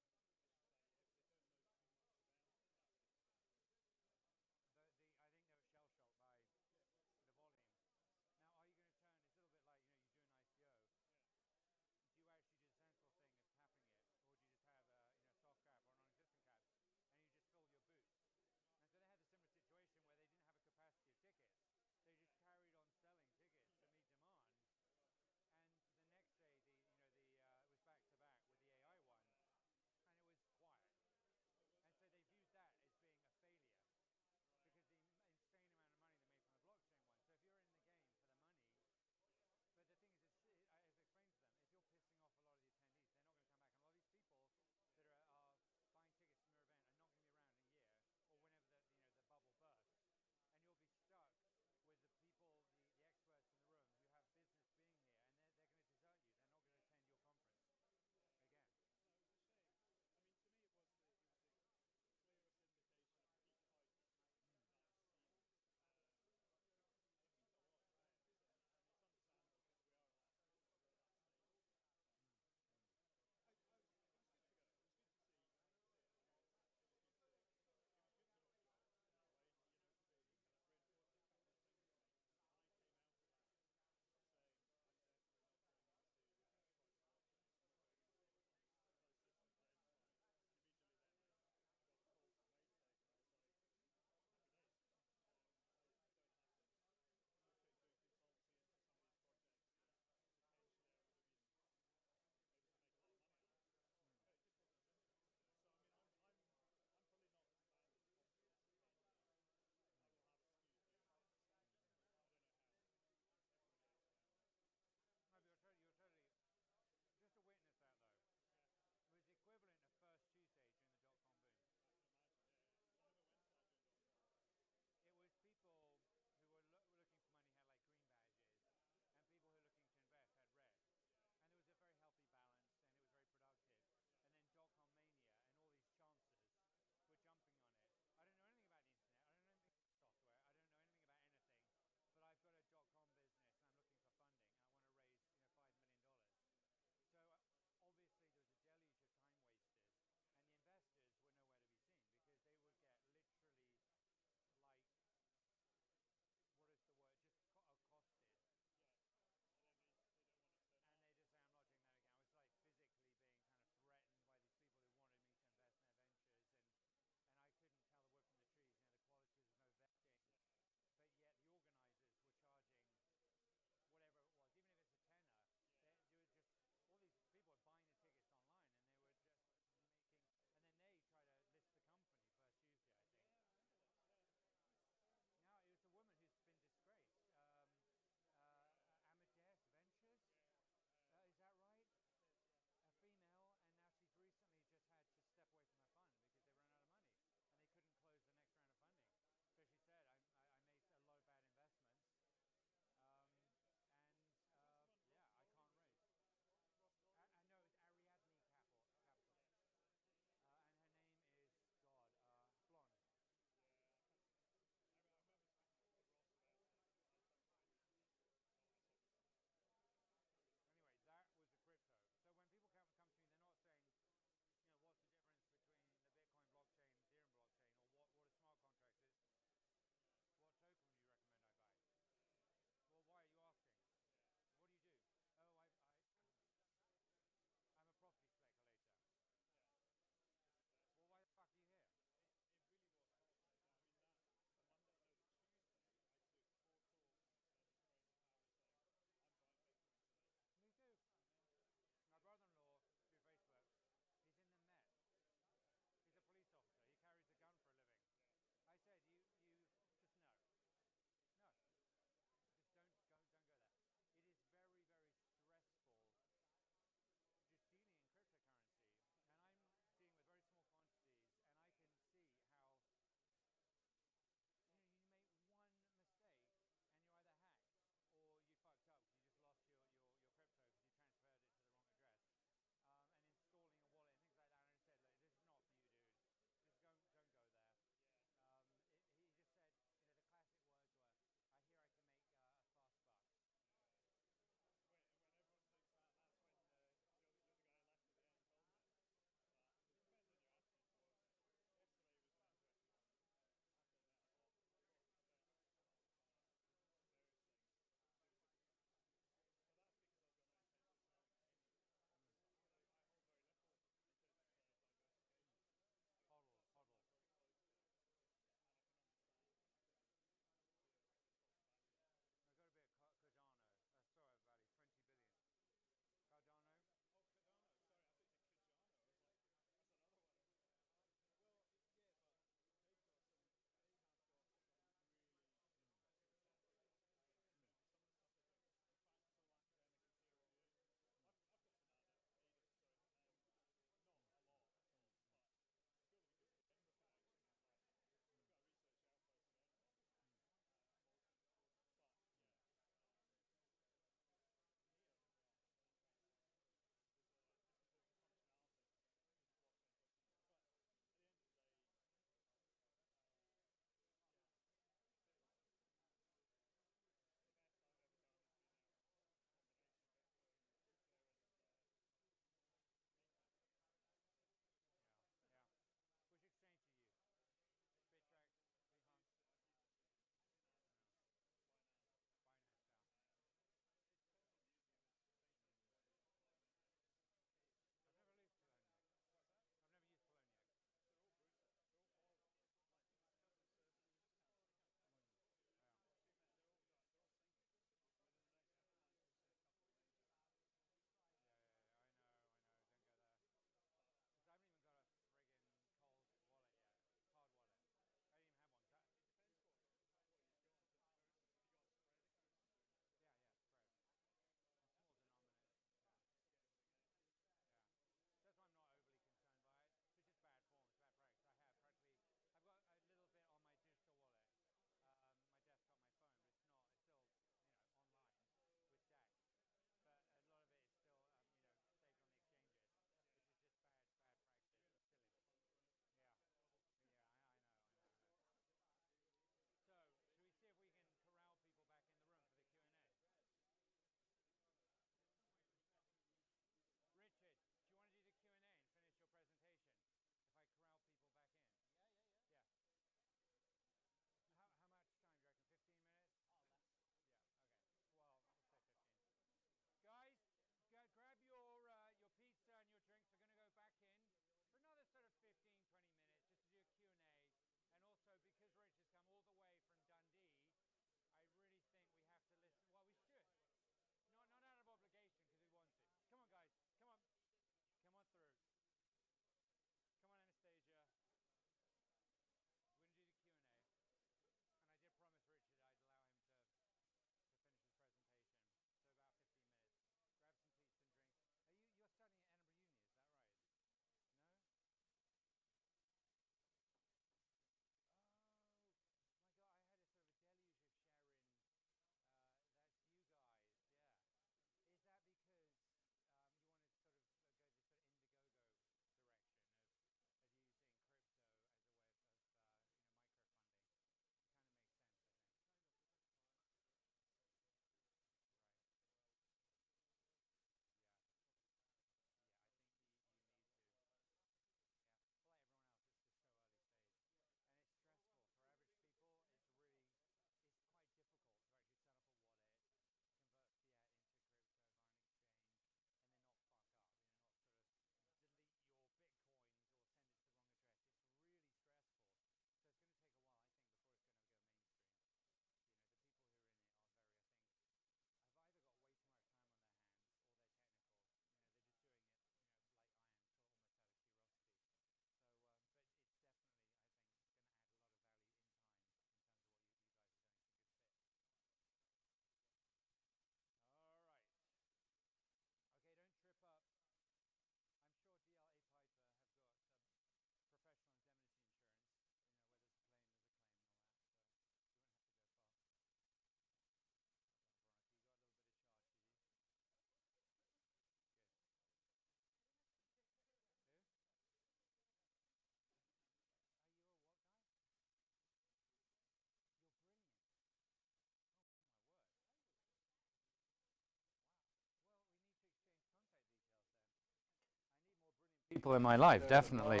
people in my life, definitely.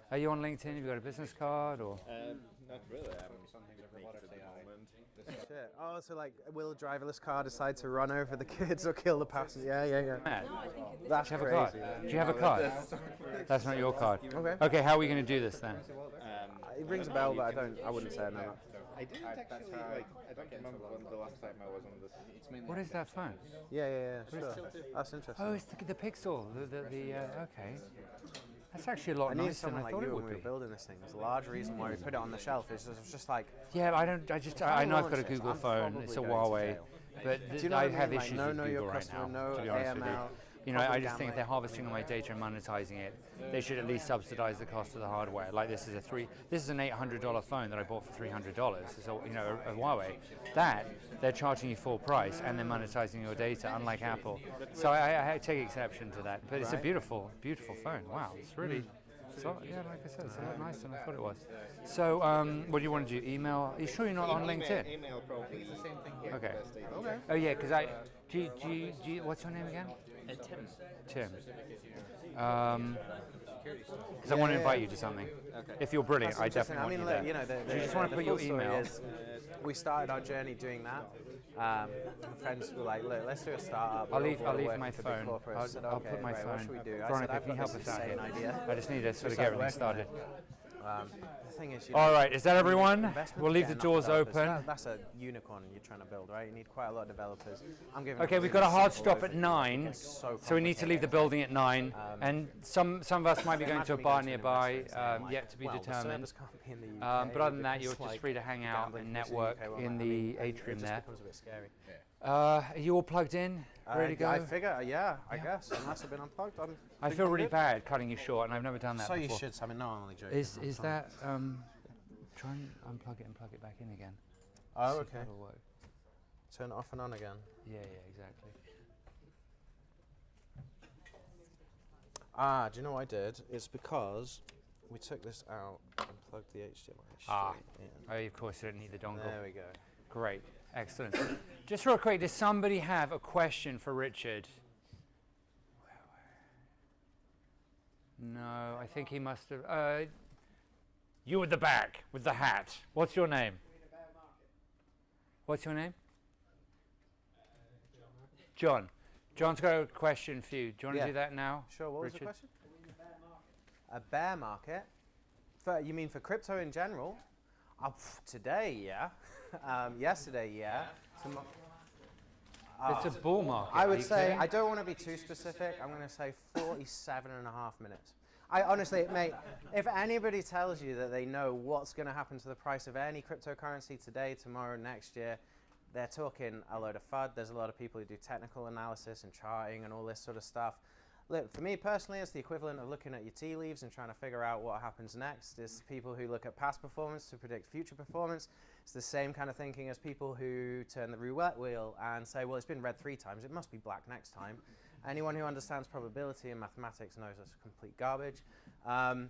Are you on LinkedIn? Have you got a business card or?
Not really.
Shit. Oh, so like, will a driverless car decide to run over the kids or kill the passenger? Yeah.
Mad.
No, I think
That's
Do you have a
crazy.
card? Do you have a card? That's not your card.
Okay.
Okay, how are we going to do this then?
It rings a bell, but I wouldn't say no.
I didn't actually, I don't remember when the last time I was on this.
What is that phone?
Yeah, sure. That's interesting.
Oh, it's the Pixel. Okay. That's actually a lot
I needed
nicer than
someone
I
like
thought
you
it
when
would
we were
be.
building this thing. There's a large reason why we put it on the shelf. Is it was just like,
Yeah, I know I've got a Google phone. It's a Huawei, but
do you know
I
what I
have
mean? Like,
issues
know
with
your
Google right
customer,
now.
know
To be honest with you.
AML.
You know, I
public
just think if they're harvesting all my data and monetizing it, they should at least subsidize the cost of the hardware. Like this is an $800 phone that I bought for $300. So a Huawei. That they're charging you full price and they're monetizing your data, unlike Apple. So I take exception to that. But it's a beautiful, beautiful phone. Wow, it's really. So, yeah, like I said, it's a lot nicer than I thought it was. So, what do you want to do? Email? Are you sure you're not on LinkedIn?
Email probably. It's the same thing here.
Okay. Oh yeah, because what's your name again?
Tim.
Tim. Because I want to invite you to something.
Okay.
If you're brilliant, I
Interesting.
definitely want
look,
you there.
the
You just want to put your
full story
email.
is, we started our journey doing that. My friends were like, look, let's do a startup.
I'll
We're
leave
all
my
working for big
phone.
corporates. I said,
I'll
okay,
put my
right,
phone.
what should we do? I
Veronica,
said, I've
can you
got
help
this
us out
insane
here?
idea.
I just need to sort of
Start
get everything
working on
started.
The thing is,
All right, is that everyone?
investment
We'll
to
leave
get
the
enough
doors
developers.
open.
That's a unicorn you're trying to build, right? You need quite a lot of developers. I'm giving
Okay,
up
we've
really
got a hard
simple
stop at
overview.
9,
It gets
so we need to leave the building at 9. And some of us might be going to a
Imagine
bar
me going to
nearby,
an investor and saying,
yet to be
well, the
determined.
servers can't be in the UK,
But other than that,
it's
you're just
like
free to hang
the
out
gambling
and
commission
network
UK won't
in
let me.
the atrium
It just
there.
becomes a bit scary.
Are you all plugged in? Ready to go?
I figure, yeah, I guess. Unless I've been unplugged,
I feel really bad cutting you short, and I've never done that
So
before.
you should. I mean, no, I'm only joking.
Is
I'm sorry.
that try and unplug it and plug it back in again?
Oh,
See if
okay.
that'll work.
Turn it off and on again.
Yeah, exactly.
Do you know what I did? It's because we took this out and plugged the HDMI straight in.
Oh, of course, you don't need the dongle.
There we go.
Great, excellent. Just real quick, does somebody have a question for Richard? No, I think he must have. You at the back with the hat. What's your name? What's your name? John. John's got a question for you. Do you want to do that now?
Sure, what was
Richard?
the question? A bear market? You mean for crypto in general? Today, yeah. Yesterday, yeah.
It's a bull market.
I
are
would
you
say,
kidding?
I don't want to be too specific. I'm going to say 47.5 minutes. I honestly, mate, if anybody tells you that they know what's going to happen to the price of any cryptocurrency today, tomorrow, next year, they're talking a load of FUD. There's a lot of people who do technical analysis and charting and all this sort of stuff. Look, for me personally, it's the equivalent of looking at your tea leaves and trying to figure out what happens next. It's people who look at past performance to predict future performance. It's the same kind of thinking as people who turn the roulette wheel and say, well, it's been red 3 times, it must be black next time. Anyone who understands probability and mathematics knows it's complete garbage. I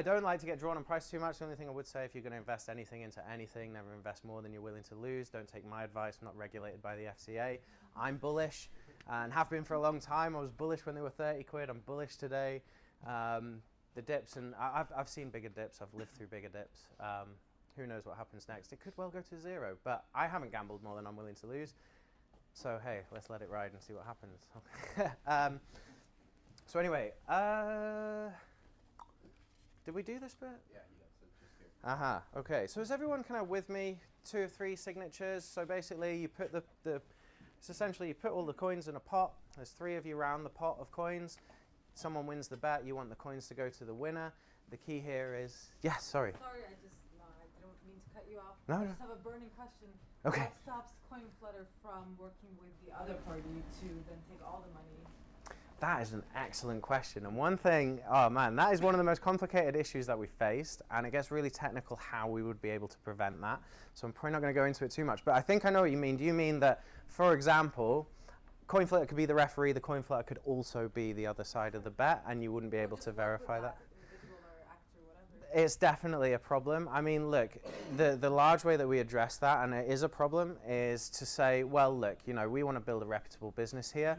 don't like to get drawn on price too much. The only thing I would say, if you're going to invest anything into anything, never invest more than you're willing to lose. Don't take my advice. I'm not regulated by the FCA. I'm bullish and have been for a long time. I was bullish when they were 30 quid. I'm bullish today. The dips, and I've seen bigger dips. I've lived through bigger dips. Who knows what happens next? It could well go to 0, but I haven't gambled more than I'm willing to lose. So hey, let's let it ride and see what happens. So anyway, did we do this bit? Yeah, you got some. Okay, so is everyone kind of with me? 2 or 3 signatures. So basically, you put it's essentially you put all the coins in a pot. There's 3 of you around the pot of coins. Someone wins the bet. You want the coins to go to the winner. The key here is, yeah, sorry.
Sorry, I don't mean to cut you off.
No,
I
no.
just have a burning question.
Okay.
What stops CoinFlutter from working with the other party to then take all the money?
That is an excellent question. And one thing, oh man, that is one of the most complicated issues that we faced. And it gets really technical how we would be able to prevent that. So I'm probably not going to go into it too much. But I think I know what you mean. Do you mean that, for example, CoinFlutter could be the referee, the CoinFlutter could also be the other side of the bet, and you wouldn't be able to verify that? It's definitely a problem. I mean, look, the large way that we address that, and it is a problem, is to say, well, look, you know, we want to build a reputable business here.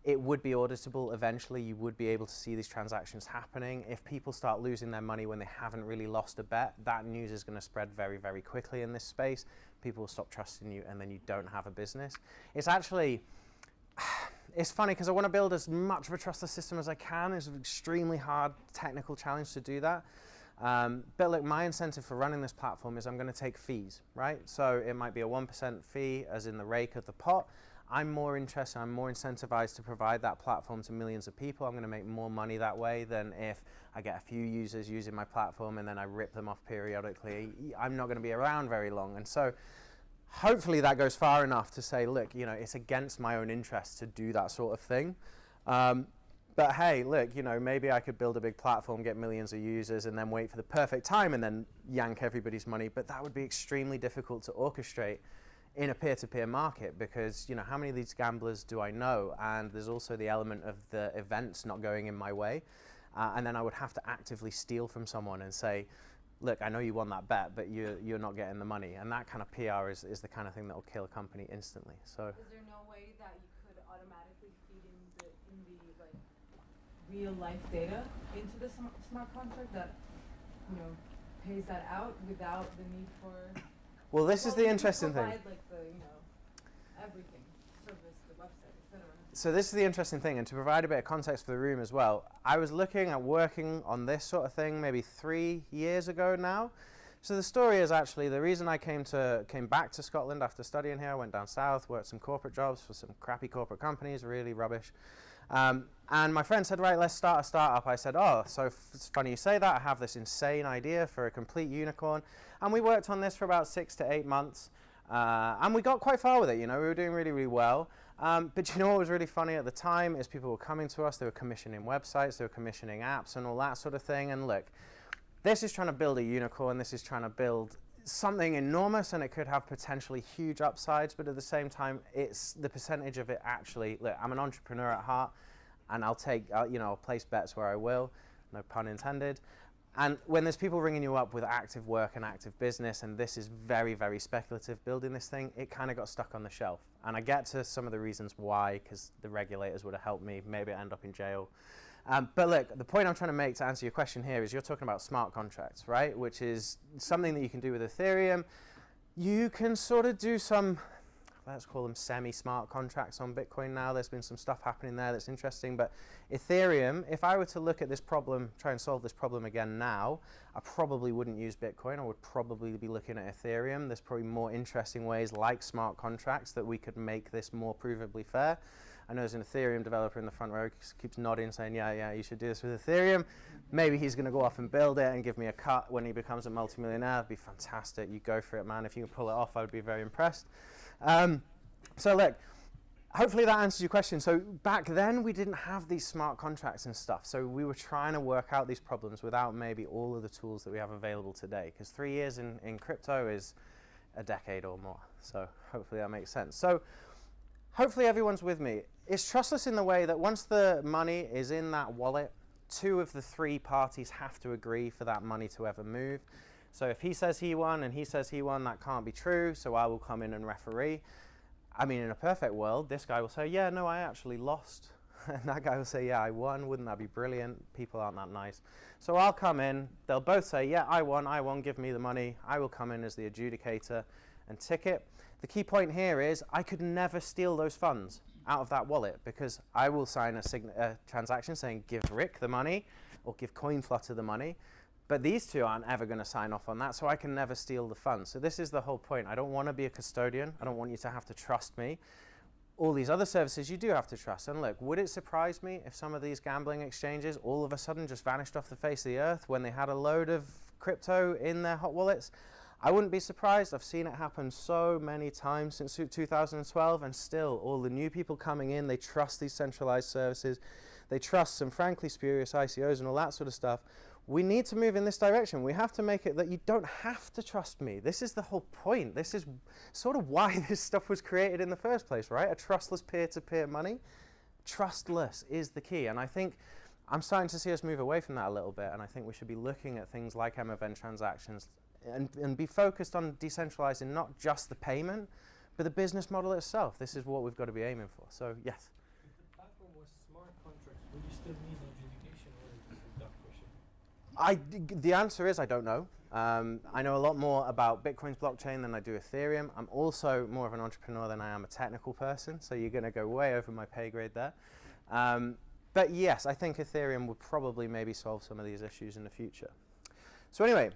it would be auditable eventually. You would be able to see these transactions happening. If people start losing their money when they haven't really lost a bet, that news is going to spread very, very quickly in this space. People will stop trusting you, and then you don't have a business. It's actually, it's funny because I want to build as much of a trustless system as I can. It's an extremely hard technical challenge to do that. But look, my incentive for running this platform is I'm going to take fees, right? So it might be a 1% fee as in the rake of the pot. I'm more interested, I'm more incentivized to provide that platform to millions of people. I'm going to make more money that way than if I get a few users using my platform and then I rip them off periodically. I'm not going to be around very long. And so hopefully that goes far enough to say, look, you know, it's against my own interest to do that sort of thing. But hey, look, you know, maybe I could build a big platform, get millions of users, and then wait for the perfect time and then yank everybody's money. But that would be extremely difficult to orchestrate in a peer-to-peer market, because, you know, how many of these gamblers do I know? And there's also the element of the events not going in my way. And then I would have to actively steal from someone and say, look, I know you won that bet, but you're not getting the money. And that kind of PR is the kind of thing that will kill a company instantly. So.
Is there no way that you could automatically feed in the like real life data into the smart contract that, you know, pays that out without the need for?
Well, this is the interesting thing.
Like the, you know, everything, service, the website, etc.
So this is the interesting thing, and to provide a bit of context for the room as well, I was looking at working on this sort of thing maybe 3 years ago now. So the story is actually the reason I came back to Scotland after studying here. I went down south, worked some corporate jobs for some crappy corporate companies, really rubbish. And my friend said, right, let's start a startup. I said, oh, so it's funny you say that. I have this insane idea for a complete unicorn. And we worked on this for about 6 to 8 months. And we got quite far with it, you know, we were doing really, really well. But you know what was really funny at the time is people were coming to us, they were commissioning websites, they were commissioning apps and all that sort of thing. And look, this is trying to build a unicorn, this is trying to build something enormous, and it could have potentially huge upsides, but at the same time, it's the percentage of it actually, look, I'm an entrepreneur at heart, and I'll place bets where I will, no pun intended. And when there's people ringing you up with active work and active business, and this is very, very speculative building this thing, it kind of got stuck on the shelf. And I get to some of the reasons why, because the regulators would have helped me, maybe I end up in jail. But look, the point I'm trying to make to answer your question here is you're talking about smart contracts, right? Which is something that you can do with Ethereum. You can sort of do some, let's call them semi-smart contracts on Bitcoin now. There's been some stuff happening there that's interesting. But Ethereum, if I were to look at this problem, try and solve this problem again now, I probably wouldn't use Bitcoin. I would probably be looking at Ethereum. There's probably more interesting ways like smart contracts that we could make this more provably fair. I know there's an Ethereum developer in the front row keeps nodding, saying, yeah, you should do this with Ethereum. Maybe he's going to go off and build it and give me a cut when he becomes a multimillionaire. That'd be fantastic. You go for it, man. If you can pull it off, I would be very impressed. So look, hopefully that answers your question. So back then, we didn't have these smart contracts and stuff. So we were trying to work out these problems without maybe all of the tools that we have available today. Because 3 years in crypto is a decade or more. So hopefully that makes sense. So hopefully everyone's with me. It's trustless in the way that once the money is in that wallet, 2 of the 3 parties have to agree for that money to ever move. So if he says he won and he says he won, that can't be true, so I will come in and referee. I mean, in a perfect world, this guy will say, yeah, no, I actually lost. And that guy will say, yeah, I won. Wouldn't that be brilliant? People aren't that nice. So I'll come in. They'll both say, yeah, I won, give me the money. I will come in as the adjudicator and tick it. The key point here is I could never steal those funds out of that wallet, because I will sign a transaction saying give Rick the money or give CoinFlutter the money, but these 2 aren't ever going to sign off on that, so I can never steal the funds. So this is the whole point. I don't want to be a custodian. I don't want you to have to trust me. All these other services you do have to trust. And look, would it surprise me if some of these gambling exchanges all of a sudden just vanished off the face of the earth when they had a load of crypto in their hot wallets? I wouldn't be surprised. I've seen it happen so many times since 2012, and still all the new people coming in, they trust these centralized services. They trust some frankly spurious ICOs and all that sort of stuff. We need to move in this direction. We have to make it that you don't have to trust me. This is the whole point. This is sort of why this stuff was created in the first place, right? A trustless peer-to-peer money. Trustless is the key. And I think I'm starting to see us move away from that a little bit, and I think we should be looking at things like MFN transactions and be focused on decentralizing not just the payment, but the business model itself. This is what we've got to be aiming for. So, yes?
If the platform was
The answer is I don't know. I know a lot more about Bitcoin's blockchain than I do Ethereum. I'm also more of an entrepreneur than I am a technical person, so you're going to go way over my pay grade there. But yes, I think Ethereum would probably maybe solve some of these issues in the future. So anyway,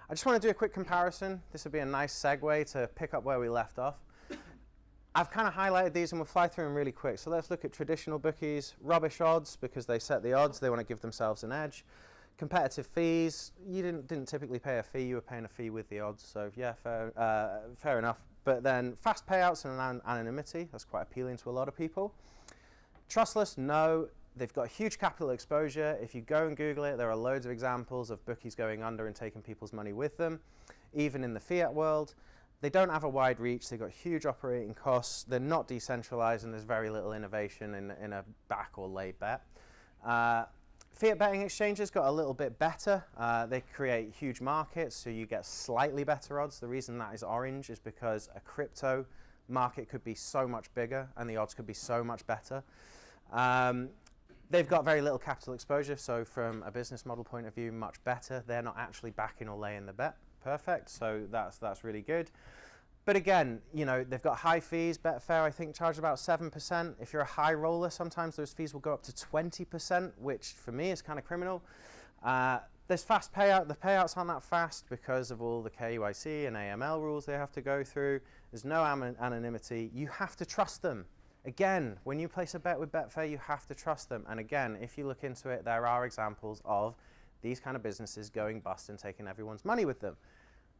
I just want to do a quick comparison. This would be a nice segue to pick up where we left off. I've kind of highlighted these and we'll fly through them really quick. So let's look at traditional bookies. Rubbish odds because they set the odds. They want to give themselves an edge. Competitive fees. You didn't typically pay a fee. You were paying a fee with the odds. So yeah, fair enough. But then fast payouts and anonymity. That's quite appealing to a lot of people. Trustless, no. They've got huge capital exposure. If you go and Google it, there are loads of examples of bookies going under and taking people's money with them, even in the fiat world. They don't have a wide reach. They've got huge operating costs. They're not decentralized, and there's very little innovation in a back or lay bet. Fiat betting exchanges got a little bit better. They create huge markets, so you get slightly better odds. The reason that is orange is because a crypto market could be so much bigger, and the odds could be so much better. They've got very little capital exposure, so from a business model point of view, much better. They're not actually backing or laying the bet. Perfect, so that's really good. But again, you know, they've got high fees. Betfair, I think, charge about 7%. If you're a high roller, sometimes those fees will go up to 20%, which for me is kind of criminal. There's fast payout. The payouts aren't that fast because of all the KYC and AML rules they have to go through. There's no anonymity. You have to trust them. Again, when you place a bet with Betfair, you have to trust them. And again, if you look into it, there are examples of these kind of businesses going bust and taking everyone's money with them.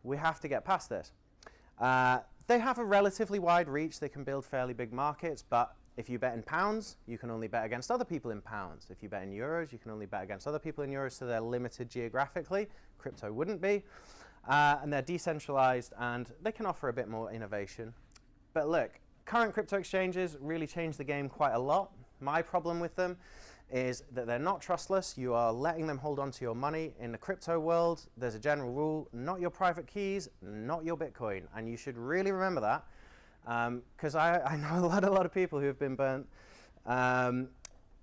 We have to get past this. They have a relatively wide reach. They can build fairly big markets, but if you bet in pounds, you can only bet against other people in pounds. If you bet in euros, you can only bet against other people in euros, so they're limited geographically. Crypto wouldn't be. And they're decentralized, and they can offer a bit more innovation. But look, current crypto exchanges really change the game quite a lot. My problem with them is that they're not trustless. You are letting them hold on to your money. In the crypto world, there's a general rule, not your private keys, not your Bitcoin. And you should really remember that, because I know a lot of people who have been burnt, and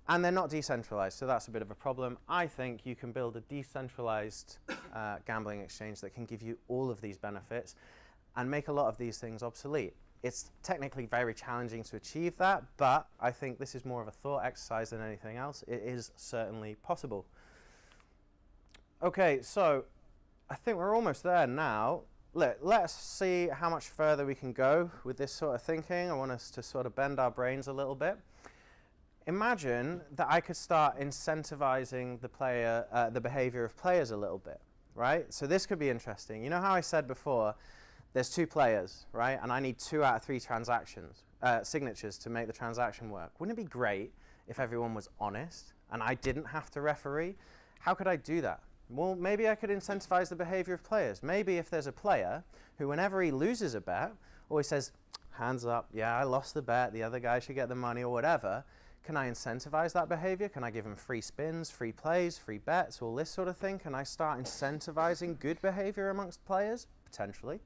they're not decentralized, so that's a bit of a problem. I think you can build a decentralized gambling exchange that can give you all of these benefits and make a lot of these things obsolete. It's technically very challenging to achieve that, but I think this is more of a thought exercise than anything else. It is certainly possible. Okay, so I think we're almost there now. Let's see how much further we can go with this sort of thinking. I want us to sort of bend our brains a little bit. Imagine that I could start incentivizing the behavior of players a little bit, right? So this could be interesting. You know how I said before, there's 2 players, right? And I need 2 out of 3 signatures to make the transaction work. Wouldn't it be great if everyone was honest and I didn't have to referee? How could I do that? Well, maybe I could incentivize the behavior of players. Maybe if there's a player who, whenever he loses a bet, always says, hands up, yeah, I lost the bet, the other guy should get the money or whatever, can I incentivize that behavior? Can I give him free spins, free plays, free bets, all this sort of thing? Can I start incentivizing good behavior amongst players? Potentially.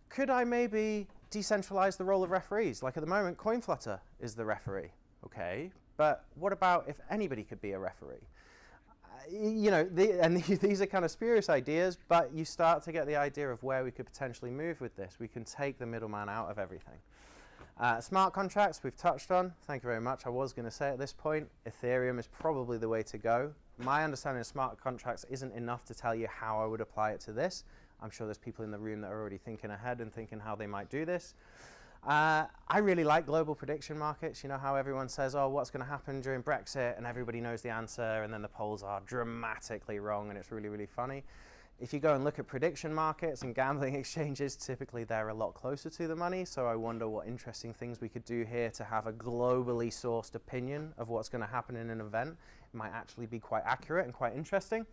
Could I maybe decentralize the role of referees? Like at the moment, CoinFlutter is the referee. Okay, but what about if anybody could be a referee? You know, these are kind of spurious ideas, but you start to get the idea of where we could potentially move with this. We can take the middleman out of everything. Smart contracts we've touched on. Thank you very much. I was going to say at this point, Ethereum is probably the way to go. My understanding of smart contracts isn't enough to tell you how I would apply it to this. I'm sure there's people in the room that are already thinking ahead and thinking how they might do this. I really like global prediction markets. You know how everyone says, oh, what's going to happen during Brexit? And everybody knows the answer, and then the polls are dramatically wrong, and it's really, really funny. If you go and look at prediction markets and gambling exchanges, typically they're a lot closer to the money. So I wonder what interesting things we could do here to have a globally sourced opinion of what's going to happen in an event. It might actually be quite accurate and quite interesting.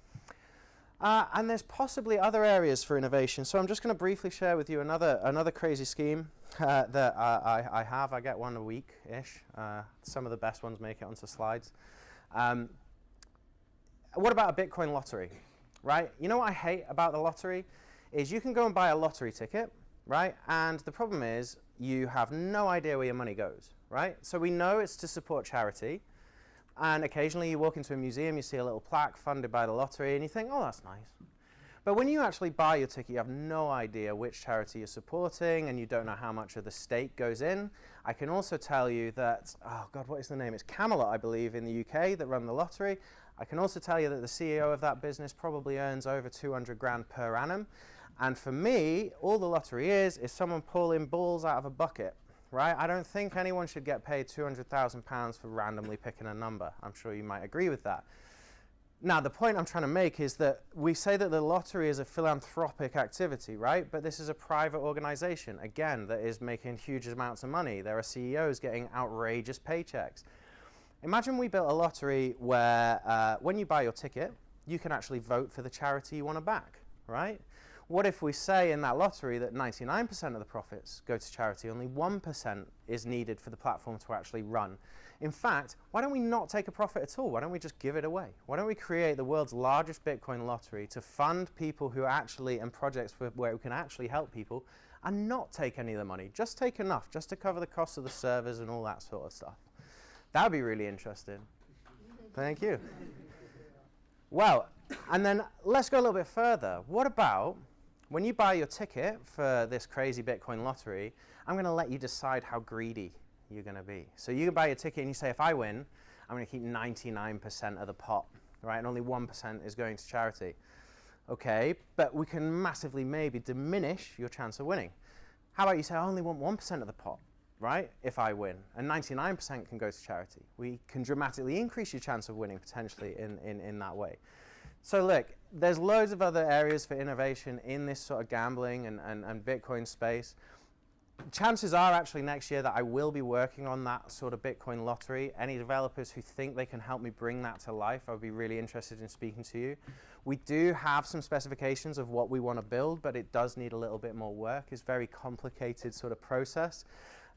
And there's possibly other areas for innovation. So I'm just going to briefly share with you another crazy scheme that I have. I get one a week-ish. Some of the best ones make it onto slides. What about a Bitcoin lottery, right? You know what I hate about the lottery is you can go and buy a lottery ticket, right? And the problem is you have no idea where your money goes, right? So we know it's to support charity. And occasionally you walk into a museum, you see a little plaque funded by the lottery, and you think, oh, that's nice. But when you actually buy your ticket, you have no idea which charity you're supporting, and you don't know how much of the stake goes in. I can also tell you that, oh God, what is the name? It's Camelot, I believe, in the UK that run the lottery. I can also tell you that the CEO of that business probably earns over 200 grand per annum. And for me, all the lottery is someone pulling balls out of a bucket, right? I don't think anyone should get paid £200,000 for randomly picking a number. I'm sure you might agree with that. Now, the point I'm trying to make is that we say that the lottery is a philanthropic activity, right? But this is a private organization, again, that is making huge amounts of money. There are CEOs getting outrageous paychecks. Imagine we built a lottery where when you buy your ticket, you can actually vote for the charity you want to back, right? What if we say in that lottery that 99% of the profits go to charity, only 1% is needed for the platform to actually run? In fact, why don't we not take a profit at all? Why don't we just give it away? Why don't we create the world's largest Bitcoin lottery to fund people who actually, and projects where we can actually help people, and not take any of the money, just take enough, just to cover the cost of the servers and all that sort of stuff. That would be really interesting. Thank you. Well, and then let's go a little bit further. What about when you buy your ticket for this crazy Bitcoin lottery, I'm going to let you decide how greedy you're going to be. So you can buy your ticket and you say, if I win, I'm going to keep 99% of the pot, right? And only 1% is going to charity. Okay, but we can massively maybe diminish your chance of winning. How about you say, I only want 1% of the pot, right? If I win, and 99% can go to charity. We can dramatically increase your chance of winning potentially in that way. So look, there's loads of other areas for innovation in this sort of gambling and Bitcoin space. Chances are actually next year that I will be working on that sort of Bitcoin lottery. Any developers who think they can help me bring that to life, I would be really interested in speaking to you. We do have some specifications of what we want to build, but it does need a little bit more work. It's a very complicated sort of process.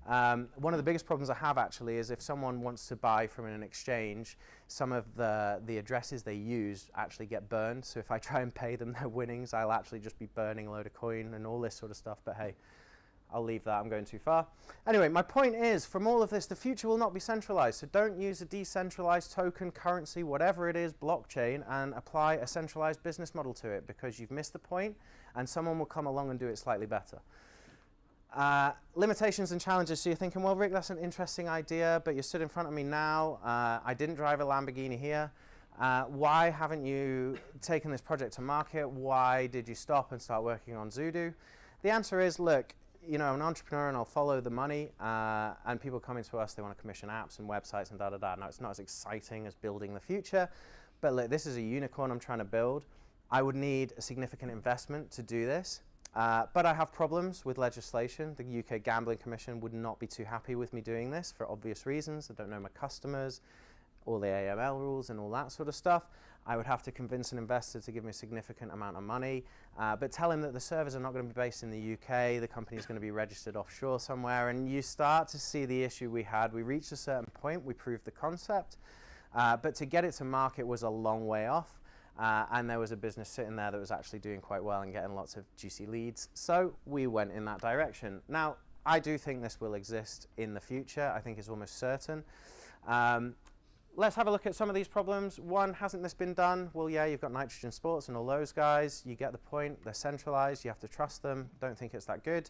One of the biggest problems I have actually is if someone wants to buy from an exchange, some of the addresses they use actually get burned. So if I try and pay them their winnings, I'll actually just be burning a load of coin and all this sort of stuff. But hey, I'll leave that, I'm going too far. Anyway, my point is, from all of this, the future will not be centralized. So don't use a decentralized token, currency, whatever it is, blockchain, and apply a centralized business model to it, because you've missed the point and someone will come along and do it slightly better. Limitations and challenges. So you're thinking, well, Rick, that's an interesting idea, but you stood in front of me now. I didn't drive a Lamborghini here. Why haven't you taken this project to market? Why did you stop and start working on Zoodoo? The answer is, look, you know, I'm an entrepreneur and I'll follow the money, and people coming to us, they want to commission apps and websites and da-da-da. Now, it's not as exciting as building the future, but look, this is a unicorn I'm trying to build. I would need a significant investment to do this, but I have problems with legislation. The UK Gambling Commission would not be too happy with me doing this for obvious reasons. I don't know my customers, all the AML rules and all that sort of stuff. I would have to convince an investor to give me a significant amount of money, but tell him that the servers are not going to be based in the UK, the company is going to be registered offshore somewhere, and you start to see the issue we had. We reached a certain point, we proved the concept, but to get it to market was a long way off, and there was a business sitting there that was actually doing quite well and getting lots of juicy leads, so we went in that direction. Now, I do think this will exist in the future. I think it's almost certain. Let's have a look at some of these problems. One, hasn't this been done? Well, yeah, you've got Nitrogen Sports and all those guys. You get the point. They're centralized. You have to trust them. Don't think it's that good.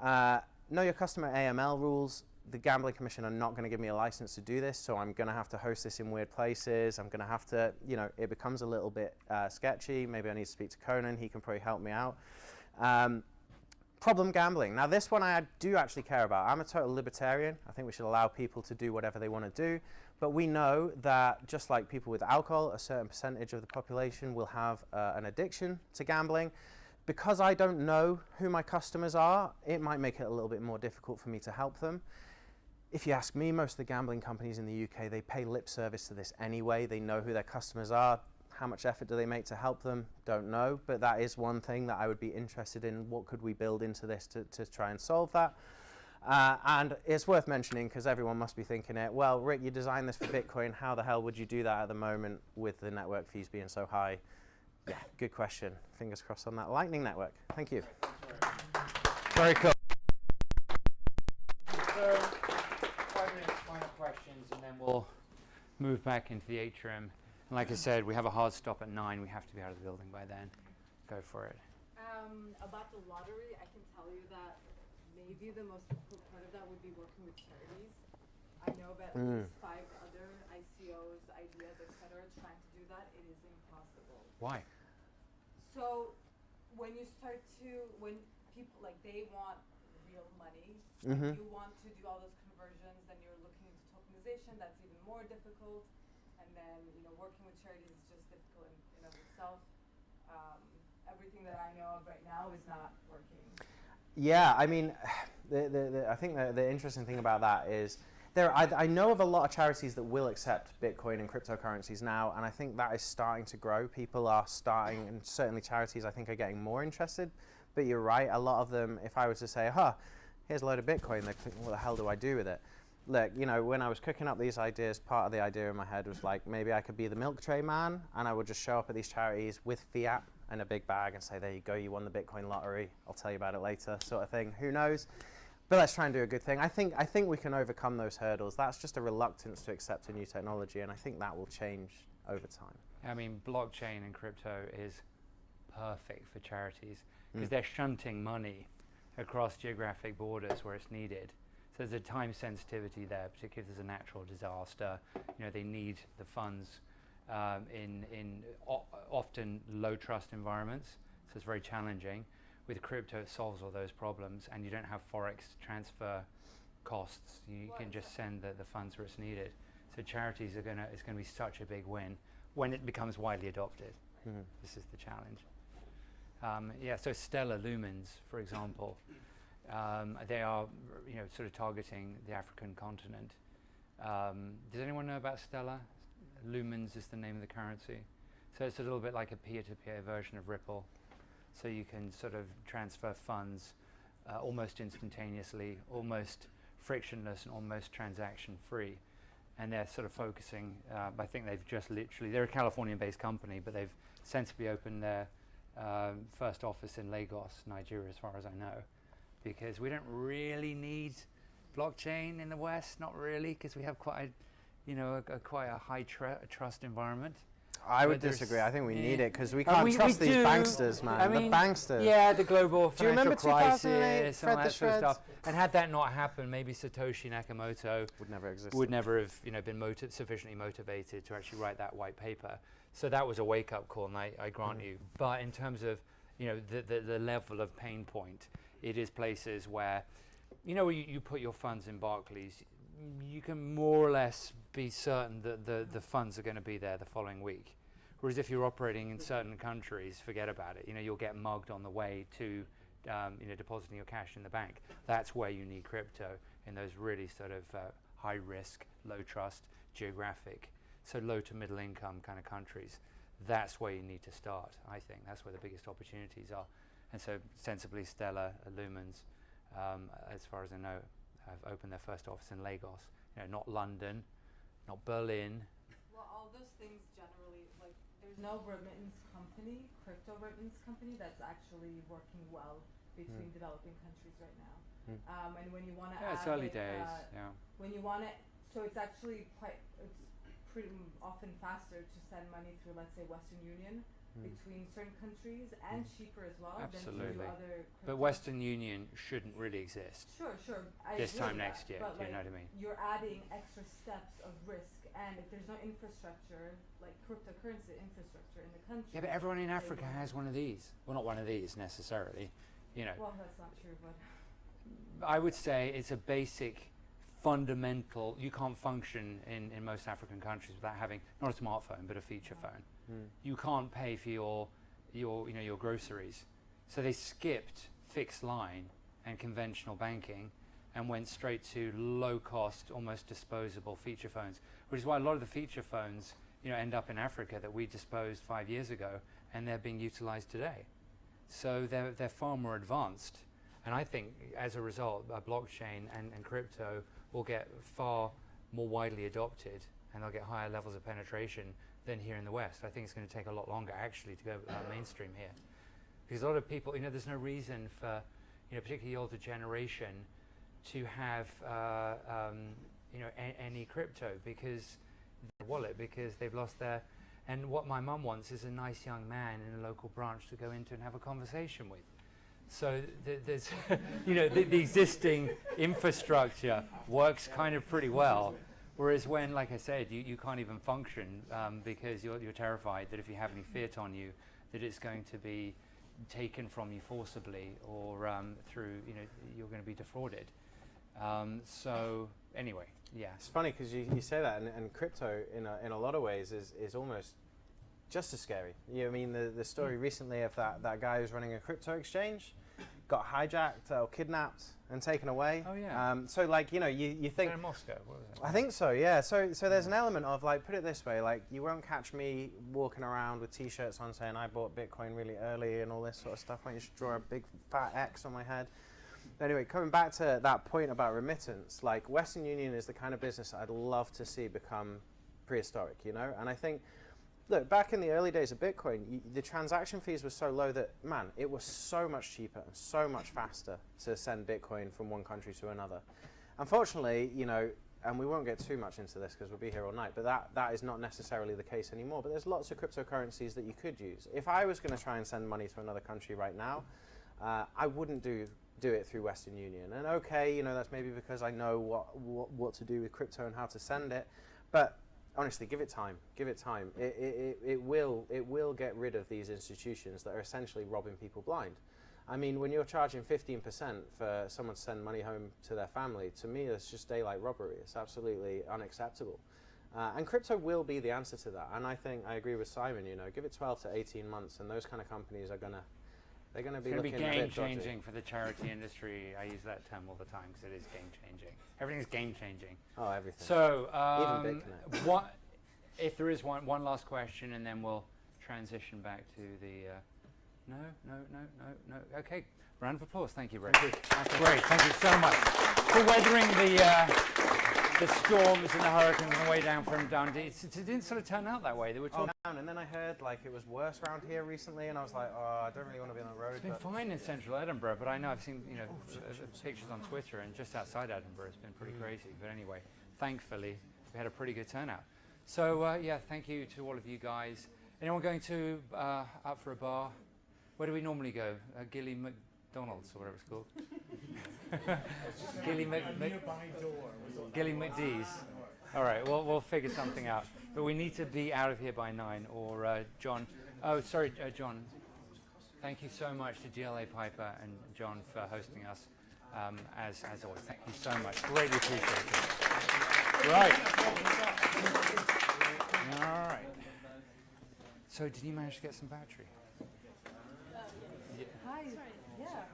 Know your customer AML rules. The Gambling Commission are not going to give me a license to do this, so I'm going to have to host this in weird places. I'm going to have to, you know, it becomes a little bit sketchy. Maybe I need to speak to Conan. He can probably help me out. Problem gambling. Now, this one I do actually care about. I'm a total libertarian. I think we should allow people to do whatever they want to do. But we know that just like people with alcohol, a certain percentage of the population will have an addiction to gambling. Because I don't know who my customers are, it might make it a little bit more difficult for me to help them. If you ask me, most of the gambling companies in the UK, they pay lip service to this anyway. They know who their customers are. How much effort do they make to help them? Don't know. But that is one thing that I would be interested in. What could we build into this to try and solve that? And it's worth mentioning, because everyone must be thinking it, well, Rick, you designed this for Bitcoin. How the hell would you do that at the moment with the network fees being so high? Yeah, good question. Fingers crossed on that Lightning Network. Thank you.
Very cool. So, 5 minutes, final questions, and then we'll move back into the atrium. And like I said, we have a hard stop at 9. We have to be out of the building by then. Go for it.
About the lottery, I can tell you that maybe the most difficult part of that would be working with charities. I know about at least 5 other ICOs, ideas, etc. trying to do that. It is impossible.
Why?
So when you start to, when people, like, they want real money, you want to do all those conversions, then you're looking into tokenization, that's even more difficult. And then, you know, working with charities is just difficult in of itself. Everything that I know of right now is not working.
Yeah, I mean, I think the interesting thing about that is I know of a lot of charities that will accept Bitcoin and cryptocurrencies now, and I think that is starting to grow. People are starting, and certainly charities I think are getting more interested. But you're right, a lot of them, if I was to say, here's a load of Bitcoin, they're thinking, what the hell do I do with it? Look, you know, when I was cooking up these ideas, part of the idea in my head was like, maybe I could be the milk tray man, and I would just show up at these charities with fiat and a big bag and say, there you go, you won the Bitcoin lottery, I'll tell you about it later, sort of thing. Who knows? But let's try and do a good thing. I think we can overcome those hurdles. That's just a reluctance to accept a new technology, and I think that will change over time. I
mean, blockchain and crypto is perfect for charities because they're shunting money across geographic borders where it's needed. So there's a time sensitivity there, particularly if there's a natural disaster. You know, they need the funds in often low trust environments, so it's very challenging. With crypto, it solves all those problems, and you don't have forex transfer costs. You can just send the funds where it's needed. So charities it's going to be such a big win when it becomes widely adopted. This is the challenge. So Stellar Lumens, for example, they are, you know, sort of targeting the African continent. Does anyone know about Stellar? Lumens is the name of the currency. So it's a little bit like a peer-to-peer version of Ripple. So you can sort of transfer funds almost instantaneously, almost frictionless, and almost transaction-free. And they're sort of focusing, I think they've just they're a Californian-based company, but they've sensibly opened their first office in Lagos, Nigeria, as far as I know. Because we don't really need blockchain in the West, not really, because we have quite a high trust environment.
I would disagree. I think we need it because we can't trust these banksters, man. I mean, the banksters.
Yeah, the global financial crisis,
Fred
all that sort of stuff. And had that not happened, maybe Satoshi Nakamoto would never have been sufficiently motivated to actually write that white paper. So that was a wake-up call, and I grant you. But in terms of the level of pain point, it is places where, you put your funds in Barclays, you can more or less be certain that the funds are going to be there the following week. Whereas if you're operating in certain countries, forget about it. You'll get mugged on the way to depositing your cash in the bank. That's where you need crypto, in those really sort of high risk, low trust, geographic, so low to middle income kind of countries. That's where you need to start, I think. That's where the biggest opportunities are. And so sensibly Stellar, Lumens, as far as I know, have opened their first office in Lagos. Not London, not Berlin.
Well, all those things generally, like, there's no remittance company, crypto remittance company, that's actually working well between developing countries right now. And when you want to
it's early days.
When you want to, so it's actually it's pretty often faster to send money through, let's say, Western Union between certain countries, and cheaper as well.
Absolutely.
Than to do other
but Western Union shouldn't really exist.
Sure.
This time next year,
but
do you know what I mean?
You're adding extra steps of risk, and if there's no infrastructure, like cryptocurrency infrastructure in the country.
Yeah, but everyone in Africa has one of these. Well, not one of these necessarily,
Well, that's not true, but
I would say it's a basic, fundamental. You can't function in most African countries without having not a smartphone but a feature phone. You can't pay for your groceries. So they skipped fixed line and conventional banking and went straight to low cost, almost disposable feature phones, which is why a lot of the feature phones end up in Africa that we disposed 5 years ago, and they're being utilized today. So they're far more advanced. And I think as a result, blockchain and crypto will get far more widely adopted, and they'll get higher levels of penetration than here in the West. I think it's going to take a lot longer actually to go mainstream here, because a lot of people, there's no reason for, particularly the older generation, to have any crypto, because their wallet because they've lost their. And what my mum wants is a nice young man in a local branch to go into and have a conversation with. So there's, you know, the existing infrastructure works kind of pretty well. Whereas when, like I said, you can't even function because you're terrified that if you have any fiat on you, that it's going to be taken from you forcibly or through, you know, you're going to be defrauded. So anyway, yeah.
It's funny because you say that, and crypto in a lot of ways is almost just as scary. You know, I mean, the story recently of that guy who's running a crypto exchange got hijacked or kidnapped and taken away.
Oh yeah.
So like, you know, you think
in Moscow, what was it?
I think so, yeah. So there's an element of like, put it this way, like you won't catch me walking around with t-shirts on saying I bought Bitcoin really early and all this sort of stuff. I just draw a big fat X on my head. Anyway, coming back to that point about remittance, like Western Union is the kind of business I'd love to see become prehistoric, you know? And I think, look, back in the early days of Bitcoin, the transaction fees were so low that, man, it was so much cheaper and so much faster to send Bitcoin from one country to another. Unfortunately, you know, and we won't get too much into this because we'll be here all night, but that is not necessarily the case anymore. But there's lots of cryptocurrencies that you could use. If I was going to try and send money to another country right now, I wouldn't do it through Western Union. And okay, you know, that's maybe because I know what to do with crypto and how to send it, but honestly, give it time. Give it time. It will get rid of these institutions that are essentially robbing people blind. I mean, when you're charging 15% for someone to send money home to their family, to me, it's just daylight robbery. It's absolutely unacceptable. And crypto will be the answer to that. And I think I agree with Simon. You know, give it 12 to 18 months, and those kind of companies are gonna be looking a bit
game
dodgy.
changing for the charity industry. I use that term all the time because it is game changing. Everything's game changing.
Oh, everything.
So,
even Bitcoin.
what if there is one last question, and then we'll transition back to the. No. Okay, round of applause. Thank you, Ray. That's great. Thank you so much for weathering the storms and the hurricanes on the way down from Dundee. It didn't sort of turn out that way. They were talking.
And then I heard like it was worse around here recently, and I was like, oh, I don't really want to be on the road.
It's been fine in central Edinburgh, but I know I've seen pictures on Twitter, and just outside Edinburgh it's been pretty crazy. But anyway, thankfully we had a pretty good turnout. So yeah, thank you to all of you guys. Anyone going to out for a bar? Where do we normally go? Gilly McDonald's or whatever it's called. Gilly McDee's. All right, we'll figure something out. But we need to be out of here by 9. Or John. Oh, sorry, John. Thank you so much to GLA Piper and John for hosting us. As always, thank you so much. Greatly appreciate it. Right. All right. So, did you manage to get some battery?
Hi. Yeah.